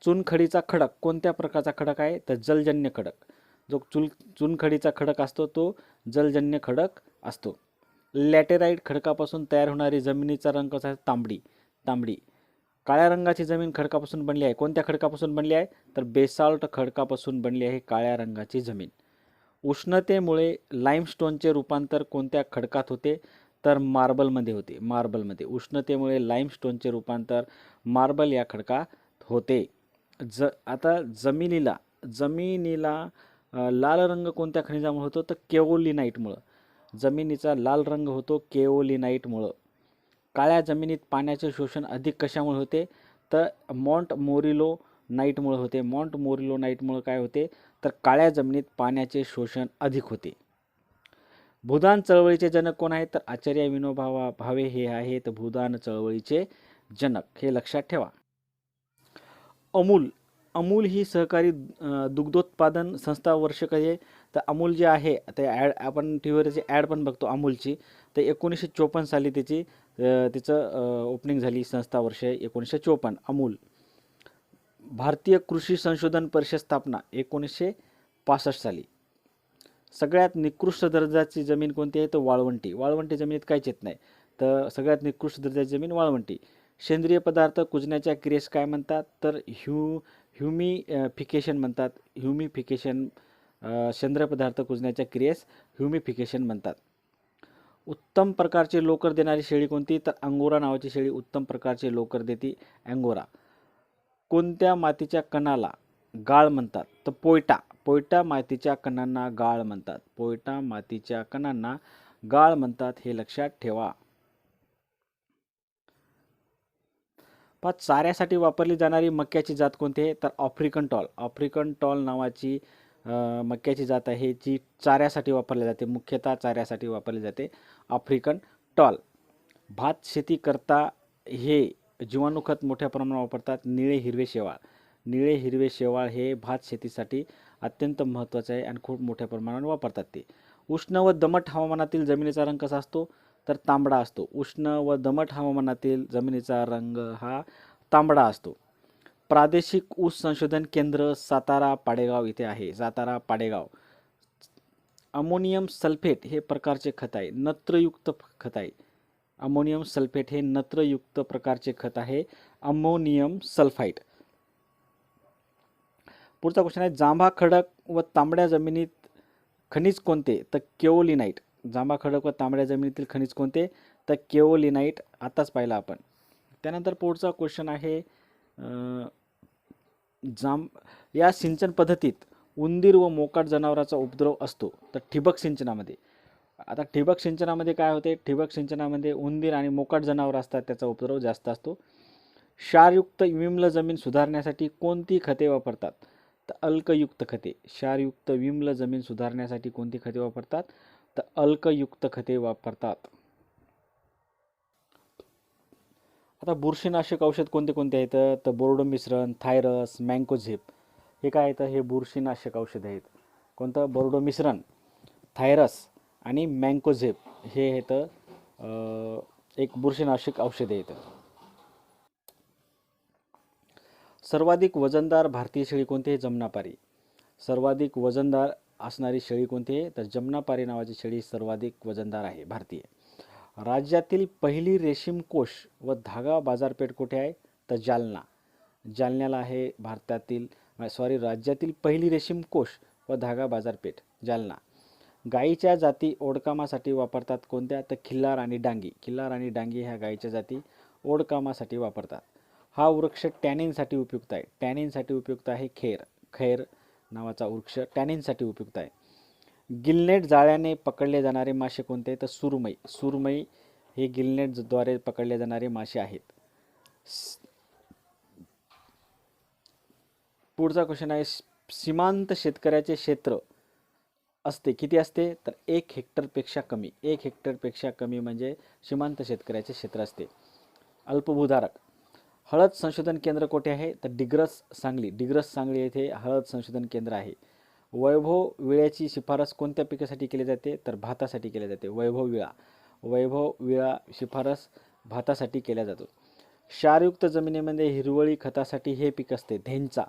चुनखडीचा खडक कोणत्या प्रकारचा खडक आहे? तर जलजन्य खडक. जो चुनखडीचा खडक असतो तो जलजन्य खडक असतो. लॅटेराईट खडकापासून तयार होणारी जमिनीचा रंग कसा आहे? तांबडी. काळ्या रंगाची जमीन खडकापासून बनली आहे. कोणत्या खडकापासून बनली आहे? तर बेसाल्ट खडकापासून बनली आहे काळ्या रंगाची जमीन. उष्णतेमुळे लाईमस्टोनचे रूपांतर कोणत्या खडकात होते? तर मार्बलमध्ये होते. उष्णतेमुळे लाईमस्टोनचे रूपांतर मार्बल या खडकात होते. आता जमिनीला लाल रंग कोणत्या खनिजामुळे होतो? तर केओलिनाईटमुळं. जमिनीचा लाल रंग होतो केओलिनाईटमुळं. काळ्या जमिनीत पाण्याचे शोषण अधिक कशामुळे होते? तर मॉन्ट मोरिलो नाईटमुळे होते. मॉन्ट मोरिलो नाईटमुळे काय होते? तर काळ्या जमिनीत पाण्याचे शोषण अधिक होते. भूदान चळवळीचे जनक कोण आहेत? तर आचार्य विनोबा भावे हे आहेत भूदान चळवळीचे जनक. हे लक्षात ठेवा. अमूल ही सहकारी दुग्धोत्पादन संस्था वर्ष कधी आहे? तर अमूल जे आहे ते आपण टी व्हीवरची ॲड पण बघतो अमूलची. तर 1954 साली तिचं ओपनिंग झाली. संस्था वर्ष आहे 1954. अमूल. भारतीय कृषी संशोधन परिषद स्थापना 1965 साली. सगळ्यात निकृष्ट दर्जाची जमीन कोणती आहे? तर वाळवंटी जमिनीत काहीच येत नाही, तर सगळ्यात निकृष्ट दर्जाची जमीन वाळवंटी. सेंद्रिय पदार्थ कुजण्याच्या क्रियेस काय म्हणतात? तर ह्युमिफिकेशन म्हणतात. सेंद्रिय पदार्थ कुजण्याच्या क्रियेस ह्युमिफिकेशन म्हणतात. उत्तम प्रकारचे लोकर देणारी शेळी कोणती? तर अंगोरा नावाची शेळी उत्तम प्रकारचे लोकर देते, अंगोरा. कोणत्या मातीच्या कणाला गाळ म्हणतात? तर पोयटा मातीच्या कणांना गाळ म्हणतात. हे लक्षात ठेवा. चाऱ्यासाठी वापरली जाणारी मक्याची जात कोणती आहे? तर आफ्रिकन टॉल नावाची मक्याची जात आहे जी चाऱ्यासाठी वापरली जाते. मुख्यतः चाऱ्यासाठी वापरली जाते आफ्रिकन टॉल. भात शेती करता हे जीवाणूखत मोठ्या प्रमाणात वापरतात. निळे हिरवे शेवाळ हे भात शेतीसाठी अत्यंत महत्त्वाचे आहे आणि खूप मोठ्या प्रमाणात वापरतात ते. उष्ण व दमट हवामानातील जमिनीचा रंग कसा असतो? तर तांबडा असतो. उष्ण व दमट हवामानातील जमिनीचा रंग हा तांबडा असतो. प्रादेशिक ऊस संशोधन केंद्र सातारा पाडेगाव इथे आहे, सातारा पाडेगाव. अमोनियम सल्फेट हे प्रकारचे खत आहे, नत्रयुक्त खत आहे. अमोनियम सल्फेट हे नत्रयुक्त प्रकारचे खत आहे, अमोनियम सल्फाइड. पुढचा क्वेश्चन आहे, जांभा खडक व तांबड्या जमिनीत खनिज कोणते? तर केओलिनाइट. जांभा खडक व तांबड्या जमिनीतील खनिज कोणते? तर केओलिनाइट. आताच पाहिला आपण. त्यानंतर पुढचा क्वेश्चन आहे, या सिंचन पद्धतीत उंदीर व मोकाट जनावरांचा उपद्रव असतो तर ठिबक सिंचनामध्ये. आता ठिबक सिंचनामध्ये काय होते? ठिबक सिंचनामध्ये उंदीर आणि मोकाट जनावर असतात, त्याचा उपद्रव जास्त असतो. क्षारयुक्त विम्ल जमीन सुधारण्यासाठी कोणती खते वापरतात? तर अल्कयुक्त खते. क्षारयुक्त विम्ल जमीन सुधारण्यासाठी कोणती खते वापरतात? तर अल्कयुक्त खते वापरतात. आता बुरशीनाशक औषध कोणते कोणते आहेत? तर बोर्डो मिश्रण, थायरस, मँकोझेप हे काय आहेत? हे बुरशीनाशक औषध आहेत. कोणतं? बोर्डो मिश्रण, थायरस आणि मँकोझेप हे आहेत एक बुरशीनाशक औषधे आहेत. सर्वाधिक वजनदार भारतीय शेळी कोणती आहे? जमनापारी. सर्वाधिक वजनदार असणारी शेळी कोणती आहे? तर जमनापारी नावाची शेळी सर्वाधिक वजनदार आहे भारतीय. राज्यातील पहिली रेशीम कोष व धागा बाजारपेठ कुठे आहे? तर जालना. जालन्याला आहे राज्यातील पहिली रेशीम कोष व धागा बाजारपेठ जालना. गायीच्या जाती ओढकामासाठी वापरतात कोणत्या? तर खिल्लार आणि डांगी. खिल्लार आणि डांगी ह्या गायीच्या जाती ओढकामासाठी वापरतात. हा वृक्ष टॅनिनसाठी उपयुक्त आहे. टॅनिनसाठी उपयुक्त आहे खैर. खैर नावाचा वृक्ष टॅनिनसाठी उपयुक्त आहे. गिलनेट जाळ्याने पकडले जाणारे मासे कोणते? तर सुरमई. सुरमई हे गिलनेटद्वारे पकडले जाणारे मासे आहेत. पुढचा क्वेश्चन आहे, सीमांत शेतकऱ्याचे क्षेत्र असते किती असते? तर 1 हेक्टरपेक्षा कमी. 1 हेक्टरपेक्षा कमी म्हणजे सीमांत शेतकऱ्याचे क्षेत्र असते. अल्पभूधारक. हळद संशोधन केंद्र कुठे आहे? तर डिग्रस सांगली. डिग्रस सांगली येथे हळद संशोधन केंद्र आहे. वैभव विळ्याची शिफारस कोणत्या पिकासाठी केली जाते? तर भातासाठी केली जाते. वैभव विळा. वैभव विळा शिफारस भातासाठी केला जातो. क्षारयुक्त जमिनीमध्ये हिरवळी खतासाठी हे पीक असते. धेंचा.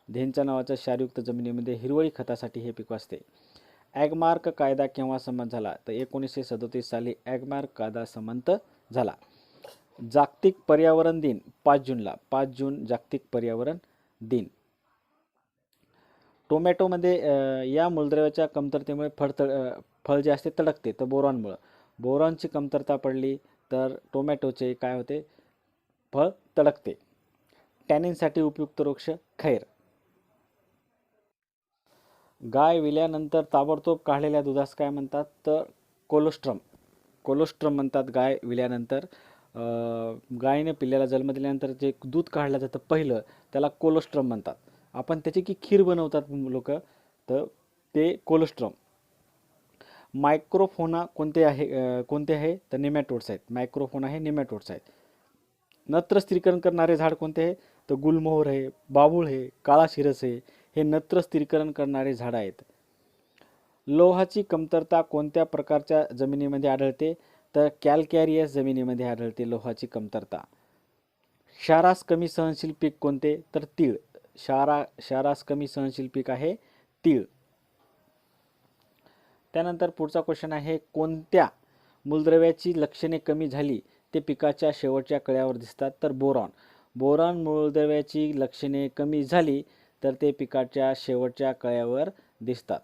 धेंचा नावाच्या क्षारयुक्त जमिनीमध्ये हिरवळी खतासाठी हे पीक असते. ॲगमार्क कायदा केव्हा संमत झाला? तर 1937 साली ॲगमार्क कायदा संमत झाला. जागतिक पर्यावरण दिन 5 जूनला. 5 जून जागतिक पर्यावरण दिन. टोमॅटोमध्ये या मूलद्रव्याच्या कमतरतेमुळे फळ जे असते तडकते, तर बोरॉनमुळं. बोरॉनची कमतरता पडली तर टोमॅटोचे काय होते? फळ तडकते. टॅनिनसाठी उपयुक्त वृक्ष खैर. गाय विल्यानंतर ताबडतोब काढलेल्या दुधास काय म्हणतात? तर कोलोस्ट्रम. कोलोस्ट्रम म्हणतात गाय विल्यानंतर. गायीने पिल्ल्याला जन्म दिल्यानंतर जे दूध काढलं जातं पहिलं, त्याला कोलोस्ट्रम म्हणतात. आपण त्याची की खीर बनवतात लोक, तर ते कोलोस्ट्रम. मायक्रोफोना कोणते आहे? तर नेमॅटोड्स आहेत. मायक्रोफोना हे नेमॅटोड्स आहेत. नत्र स्थिरीकरण करणारे झाड कोणते आहे? तर गुलमोहर आहे, बाबूळ आहे, काळा शिरस आहे. हे नत्र स्थिरीकरण करणारे झाड आहेत. लोहाची कमतरता कोणत्या प्रकारच्या जमिनीमध्ये आढळते? तर कॅल्कॅरियस जमिनीमध्ये आढळते लोहाची कमतरता. क्षारास कमी सहनशील पीक कोणते? तर तीळ. क्षारास कमी सहनशील पीक आहे तीळ. त्यानंतर पुढचा क्वेश्चन आहे, कोणत्या मूलद्रव्याची लक्षणे कमी झाली ते पिकाच्या शेवटच्या कळ्यावर दिसतात? तर बोरॉन. बोरॉन मूलद्रव्याची लक्षणे कमी झाली तर ते पिकाच्या शेवटच्या कळ्यावर दिसतात.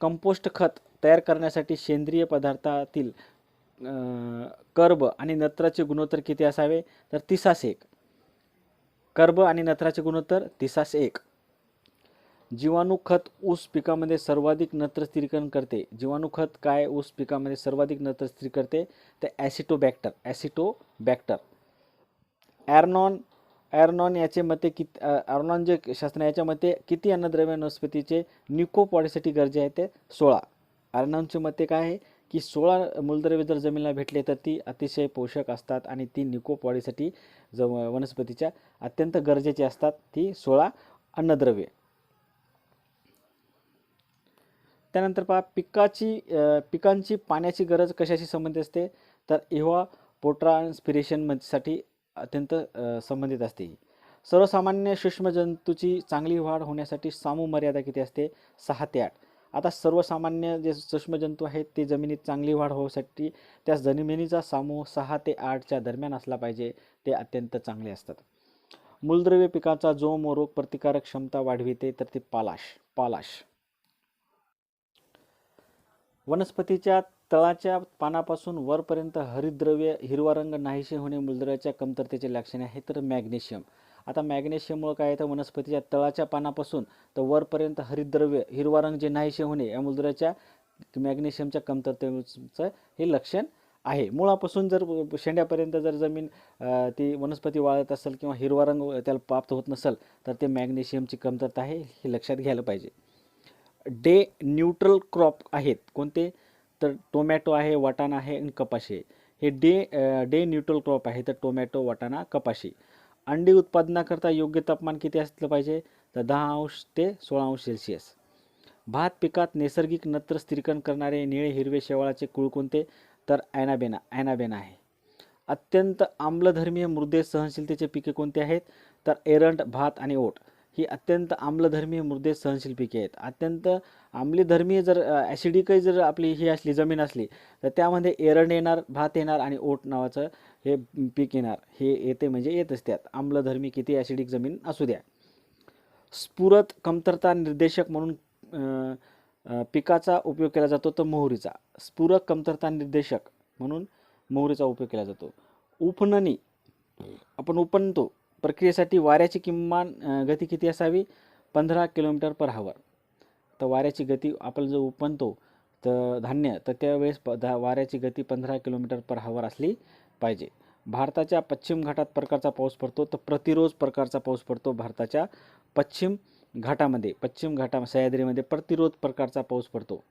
कंपोस्ट खत तयार करण्यासाठी सेंद्रिय पदार्थातील कर्ब आणि नत्राचे गुणोत्तर किती असावे? तर 30:1. कर्ब आणि नत्राचे गुणोत्तर 30:1. जीवाणू खत ऊस पिकामध्ये सर्वाधिक नत्र स्थिरीकरण करते. जीवाणू खत काय ऊस पिकामध्ये सर्वाधिक नत्र स्थिर करते? तर ॲसिटोबॅक्टर. ॲरनॉन याचे मते ॲरनॉन जे शास्त्र याच्या मते किती अन्नद्रव्य वनस्पतीचे निकोपॉडीसाठी गरजे आहे? ते 16. ॲरनॉनचे मते काय आहे की 16 मूलद्रव्य जर जमिनीला भेटले तर ती अतिशय पोषक असतात आणि ती निकोपॉडीसाठी वनस्पतीच्या अत्यंत गरजेची असतात, ती 16 अन्नद्रव्ये. त्यानंतर पहा, पिकांची पाण्याची गरज कशाशी संबंधित असते? तर इव्हापोट्रान्स्पिरेशनसाठी अत्यंत संबंधित असते. सर्वसामान्य सूक्ष्म जंतूची चांगली वाढ होण्यासाठी सामू मर्यादा किती असते? 6 ते 8. आता सर्वसामान्य जे सूक्ष्म जंतू आहेत ते जमिनीत चांगली वाढ होण्यासाठी त्या जमिनीचा सामू 6 ते 8च्या दरम्यान असला पाहिजे. ते अत्यंत चांगले असतात. मूलद्रव्य पिकाचा जो रोग प्रतिकारक क्षमता वाढविते तर ते पालाश. वनस्पतीच्या तळाच्या पानापासून वरपर्यंत हरितद्रव्य हिरवा रंग नाहीसे होणे मूलद्रव्याच्या कमतरतेचे लक्षण आहे तर मॅग्नेशियम. आता मॅग्नेशियममुळे काय येतं? वनस्पतीच्या तळाच्या पानापासून तर वरपर्यंत हरितद्रव्य हिरवा रंग जे नाहीसे होणे या मूलद्रव्याच्या मॅग्नेशियमच्या कमतरतेचं हे लक्षण आहे. मुळापासून जर शेंड्यापर्यंत जर जमीन ती वनस्पती वाळत असेल किंवा हिरवा रंग त्याला प्राप्त होत नसेल तर ते मॅग्नेशियमची कमतरता आहे, हे लक्षात घ्यायला पाहिजे. डे न्यूट्रल क्रॉप आहेत कोणते? तर टोमॅटो आहे, वाटाणा आहे आणि कपाशी आहे. हे डे न्यूट्रल क्रॉप आहे तर टोमॅटो, वाटाणा, कपाशी. अंडी उत्पादनाकरता योग्य तापमान किती असलं पाहिजे? तर 10 ते 16 सेल्सिअस. भात पिकात नैसर्गिक नत्र स्थिरीकरण करणारे निळे हिरवे शेवाळाचे कुळ कोणते? तर ॲनाबेना आहे. अत्यंत आम्लधर्मीय मृदे सहनशीलतेचे पिके कोणते आहेत? तर एरंड, भात आणि ओट ही अत्यंत आम्लधर्मीय मृदे सहनशील पिके आहेत. अत्यंत आम्लधर्मीय जर ॲसिडिकही जर आपली ही असली जमीन असली तर त्यामध्ये एरंड येणार, भात येणार आणि ओट नावाचं हे पीक येणार. हे येते म्हणजे येतच त्यात, आम्लधर्मी किती ॲसिडिक जमीन असू द्या. स्फुरद कमतरता निर्देशक म्हणून पिकाचा उपयोग केला जातो तर मोहरीचा. स्फुरक कमतरता निर्देशक म्हणून मोहरीचा उपयोग केला जातो. उफणणी, आपण उपणतो प्रक्रियेसाठी वाऱ्याची किमान गती किती असावी? 15 km/h. तर वाऱ्याची गती आपण जर उपणतो तर धान्य तर त्यावेळेस वाऱ्याची गती 15 km/h असली पाहिजे. भारताच्या पश्चिम घाटात प्रकारचा पाऊस पडतो तर प्रतिरोज प्रकारचा पाऊस पडतो भारताच्या पश्चिम सह्याद्रीमध्ये प्रतिरोध प्रकारचा पाऊस पडतो.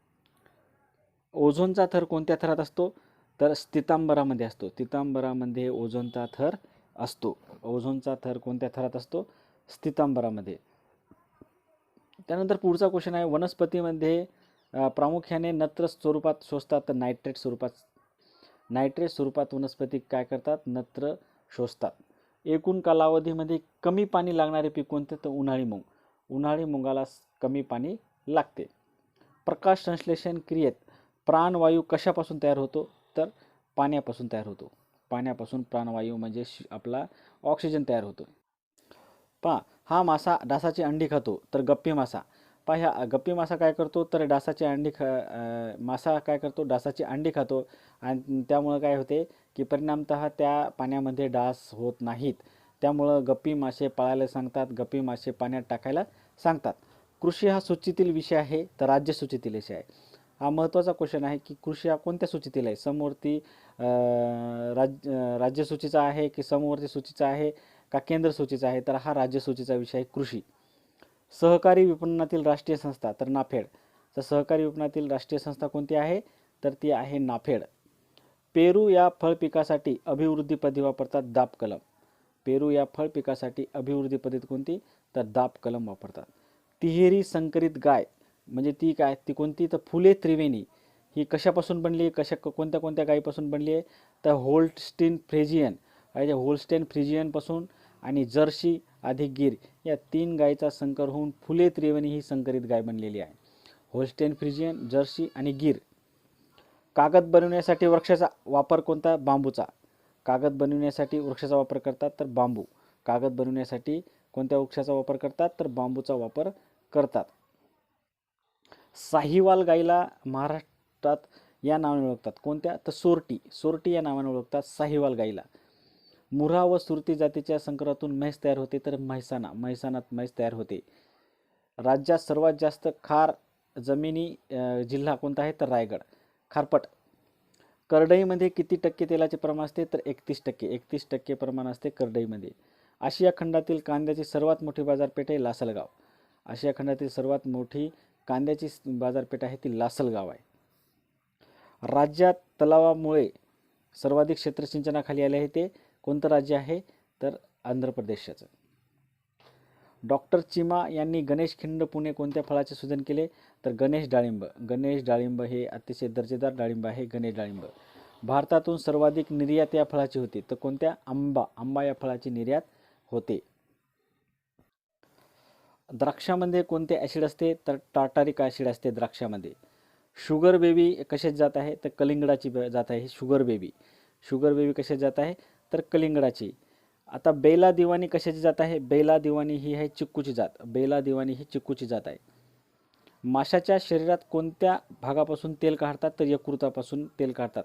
ओझोनचा थर कोणत्या थरात असतो? तर स्थितांबरामध्ये असतो. स्थितांबरामध्ये ओझोनचा थर असतो. ओझोनचा थर कोणत्या थरात असतो? स्थितांबरामध्ये. त्यानंतर पुढचा क्वेश्चन आहे, वनस्पतीमध्ये प्रामुख्याने नत्र स्वरूपात शोषतात तर नायट्रेट स्वरूपात वनस्पती काय करतात? नत्र शोषतात. एकूण कालावधीमध्ये कमी पाणी लागणारे पीक कोणते? तर उन्हाळी मुगाला कमी पाणी लागते. प्रकाश संश्लेषण क्रियेत प्राणवायू कशापासून तयार होतो? तर पाण्यापासून तयार होतो. पाण्यापासून प्राणवायू म्हणजे आपला ऑक्सिजन तयार होतो. पहा, हा मासा डासाची अंडी खातो तर गप्पी मासा. पहा, ह्या गप्पी मासा काय करतो? तर डासाची अंडी खातो आणि त्यामुळं काय होते की परिणामतः त्या पाण्यामध्ये डास होत नाहीत. त्यामुळं गप्पी मासे पाळायला सांगतात, गप्पी मासे पाण्यात टाकायला सांगतात. कृषी हा सूचीतील विषय आहे तर राज्य सूचीतील विषय आहे. हा महत्त्वाचा क्वेश्चन आहे की कृषी हा कोणत्या सूचीतील आहे? समवर्ती राज्य सूचीचा आहे की समवर्ती सूचीचा आहे का केंद्र सूचीचा आहे? तर हा राज्य सूचीचा विषय आहे कृषी. सहकारी विपणनातील राष्ट्रीय संस्था तर नाफेड. तर सहकारी विपणनातील राष्ट्रीय संस्था कोणती आहे? तर ती आहे नाफेड. पेरू या फळ पिकासाठी अभिवृद्धी वापरतात दाब कलम. पेरू या फळ पिकासाठी अभिवृद्धी पद्धत कोणती? तर दाब कलम वापरतात. तिहेरी संकरित गाय म्हणजे ती काय? ती कोणती? तर फुले त्रिवेणी. ही कशापासून बनली आहे? कोणत्या गायीपासून बनली आहे? तर होल्स्टीन फ्रिजियनपासून आणि जर्सी अधिक गीर या 3 गायीचा संकर होऊन फुले त्रिवेणी ही संकरित गाय बनलेली आहे. होल्स्टीन फ्रिजियन, जर्सी आणि गीर. कागद बनवण्यासाठी वृक्षाचा वापर कोणता? बांबूचा. कागद बनवण्यासाठी वृक्षाचा वापर करतात तर बांबू. कागद बनवण्यासाठी कोणत्या वृक्षाचा वापर करतात? तर बांबूचा वापर करतात. साहिवाल गाईला महाराष्ट्रात या नावाने ओळखतात. कोणत्या? तर सोरटी या नावाने ओळखतात साहिवाल गाईला. मुर्हा व सुरती जातीच्या संकरातून म्हैस तयार होते तर म्हैसानात म्हैस तयार होते. राज्यात सर्वात जास्त खार जमिनी जिल्हा कोणता आहे? तर रायगड. खारपट. करडईमध्ये किती टक्के तेलाचे प्रमाण असते? तर 31% प्रमाण असते करडईमध्ये. आशिया खंडातील कांद्याची सर्वात मोठी बाजारपेठ आहे लासलगाव. आशिया खंडातील सर्वात मोठी कांद्याची बाजारपेठ आहे ती लासलगाव आहे. राज्यात तलावामुळे सर्वाधिक क्षेत्र सिंचनाखाली आले आहे ते कोणतं राज्य आहे? तर आंध्र प्रदेशाचं. डॉक्टर चिमा यांनी गणेश खिंड पुणे कोणत्या फळाचे सूचन केले? तर गणेश डाळिंब हे अतिशय दर्जेदार डाळिंब आहे गणेश डाळिंब. भारतातून सर्वाधिक निर्यात या फळाची होती तर कोणत्या? आंबा या फळाची निर्यात होते. द्राक्षामध्ये कोणते ॲसिड असते तर टार्टारिक ॲसिड असते द्राक्षामध्ये. शुगर बेबी कशाची जात आहे तर कलिंगडाची जात आहे शुगर बेबी. शुगर बेबी कशाची जात आहे तर कलिंगडाची. आता बेला दिवाणी कशाची जात आहे? बेला दिवाणी ही आहे चिक्कूची जात. बेला दिवाणी ही चिक्कूची जात आहे. माशाच्या शरीरात कोणत्या भागापासून तेल काढतात तर यकृतापासून तेल काढतात.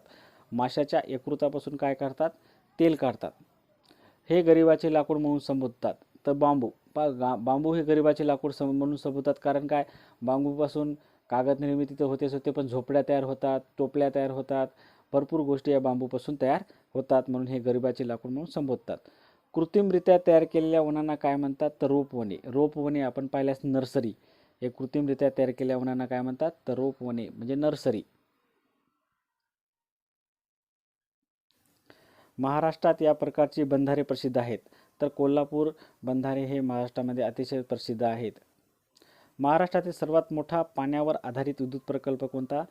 माशाच्या यकृतापासून काय काढतात? तेल काढतात. हे गरिबाचे लाकूड म्हणून संबोधतात. तर बांबू बांबू हे गरिबाचे लाकूड म्हणून संबोधतात. कारण काय? बांबूपासून कागद निर्मिती तर होतेच होते, पण झोपड्या तयार होतात, टोपल्या तयार होतात, भरपूर गोष्टी या बांबूपासून तयार होतात, म्हणून हे गरिबाचे लाकूड म्हणून संबोधतात. कृत्रिमरित्या तयार केलेल्या वनांना काय म्हणतात तर रोपवने. रोपवने आपण पाहिल्यास नर्सरी. हे कृत्रिमरित्या तयार केलेल्या वनांना काय म्हणतात तर रोपवने म्हणजे नर्सरी. महाराष्ट्रात या प्रकारची बंधारे प्रसिद्ध आहेत तर कोल्हापूर बंधारे हे महाराष्ट्रामध्ये अतिशय प्रसिद्ध आहेत. महाराष्ट्रातील सर्वात मोठा पाण्यावर आधारित विद्युत प्रकल्प कोणता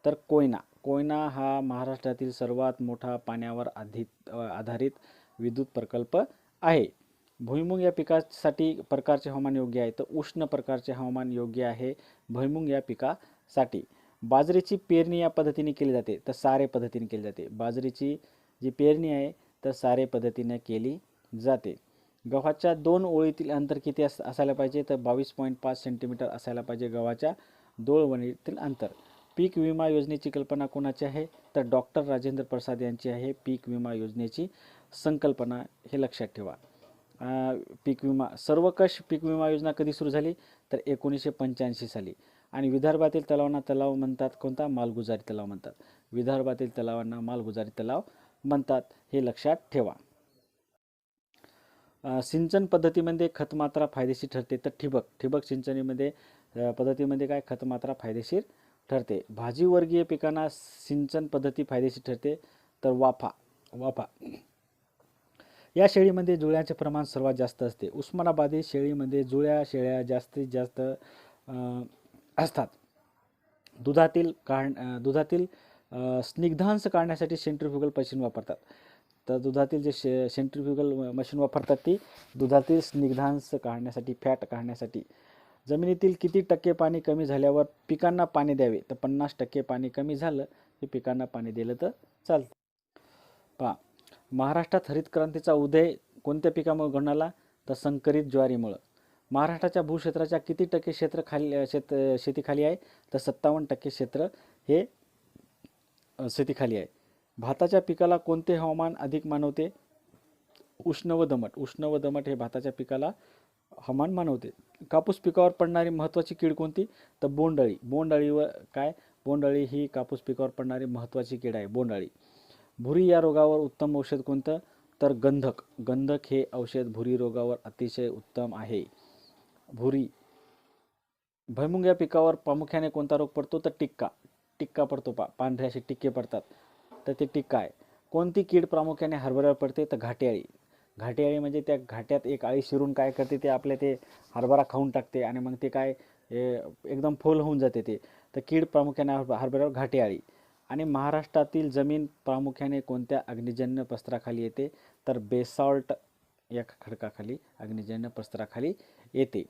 तर कोयना. कोयना हा महाराष्ट्रातील सर्वात मोठा पाण्यावर आधारित विद्युत प्रकल्प आहे. भुईमुग या पिकासाठी प्रकारचे हवामान योग्य आहे तर उष्ण प्रकारचे हवामान योग्य आहे भुईमुग या पिकासाठी. बाजरीची पेरणी या पद्धतीने केली जाते तर सारे पद्धतीने केली जाते. बाजरीची जी पेरणी आहे तर सारे पद्धतीने केली जाते. गव्हाच्या 2 ओळीतील अंतर किती असायला पाहिजे तर 22.5 सेंटीमीटर असायला पाहिजे गव्हाच्या 2 ओळीतील अंतर. पीक विमा योजनेची कल्पना कोणाची आहे तर डॉक्टर राजेंद्र प्रसाद यांची आहे पीक विमा योजनेची संकल्पना. हे लक्षात ठेवा. पीक विमा सर्वकष पीक विमा योजना कधी सुरू झाली तर 1985 साली. आणि विदर्भातील तलावांना तलाव म्हणतात कोणता? मालगुजारी तलाव म्हणतात. विदर्भातील तलावांना मालगुजारी तलाव म्हणतात. हे लक्षात ठेवा. सिंचन पद्धतीमध्ये खतमात्रा फायदेशीर ठरते तर ठिबक सिंचनीमध्ये पद्धतीमध्ये काय खतमात्रा फायदेशीर ठरते. भाजीवर्गीय पिकांना सिंचन पद्धती फायदेशीर ठरते तर वाफा. या शेळीमध्ये जुळ्याचे प्रमाण सर्वात जास्त असते. उस्मानाबादी शेळीमध्ये जुळ्या शेळ्या जास्तीत जास्त असतात. दुधातील स्निग्धांश काढण्यासाठी सेंट्रिफ्युगल मशीन वापरतात. तर दुधातील जे सेंट्रिफ्युगल मशीन वापरतात ती दुधातील स्निग्धांश काढण्यासाठी, फॅट काढण्यासाठी. जमिनीतील किती टक्के पाणी कमी झाल्यावर पिकांना पाणी द्यावे तर 50% पाणी कमी झालं की पिकांना पाणी दिलं तर चालतं. पहा, महाराष्ट्रात हरित क्रांतीचा उदय कोणत्या पिकामुळे घडून आला तर संकरित ज्वारीमुळं. महाराष्ट्राच्या भूक्षेत्राच्या किती टक्के क्षेत्र शेतीखाली आहे तर 57% क्षेत्र हे शेतीखाली आहे. भाताच्या पिकाला कोणते हवामान अधिक मानवते? उष्ण व दमट हे भाताच्या पिकाला हवामान मानवते. कापूस पिकावर पडणारी महत्त्वाची कीड कोणती तर बोंडअळी. बोंडअळी ही कापूस पिकावर पडणारी महत्त्वाची कीड आहे, बोंडअळी. भुरी या रोगावर उत्तम औषध कोणतं तर गंधक हे औषध भुरी रोगावर अतिशय उत्तम आहे. भुरी. भुईमुग या पिकावर प्रामुख्याने कोणता रोग पडतो तर टिक्का पडतो. पांढरे असे टिक्के पडतात तर ते टिक्का आहे. कोणती कीड प्रामुख्याने हरभऱ्यावर पडते तर घाटेअळी. घाटेअळी म्हणजे त्या घाट्यात एक अळी शिरून काय करते ते आपले ते हरभरा खाऊन टाकते आणि मग ते काय एकदम फोल होऊन जाते ते. तर कीड प्रामुख्याने हरभऱ्यावर घाटेअळी. आणि महाराष्ट्रातील जमीन प्रामुख्याने कोणत्या अग्निजन्य प्रस्तराखाली येते तर बेसॉल्ट या खडकाखाली अग्निजन्य प्रस्तराखाली येते.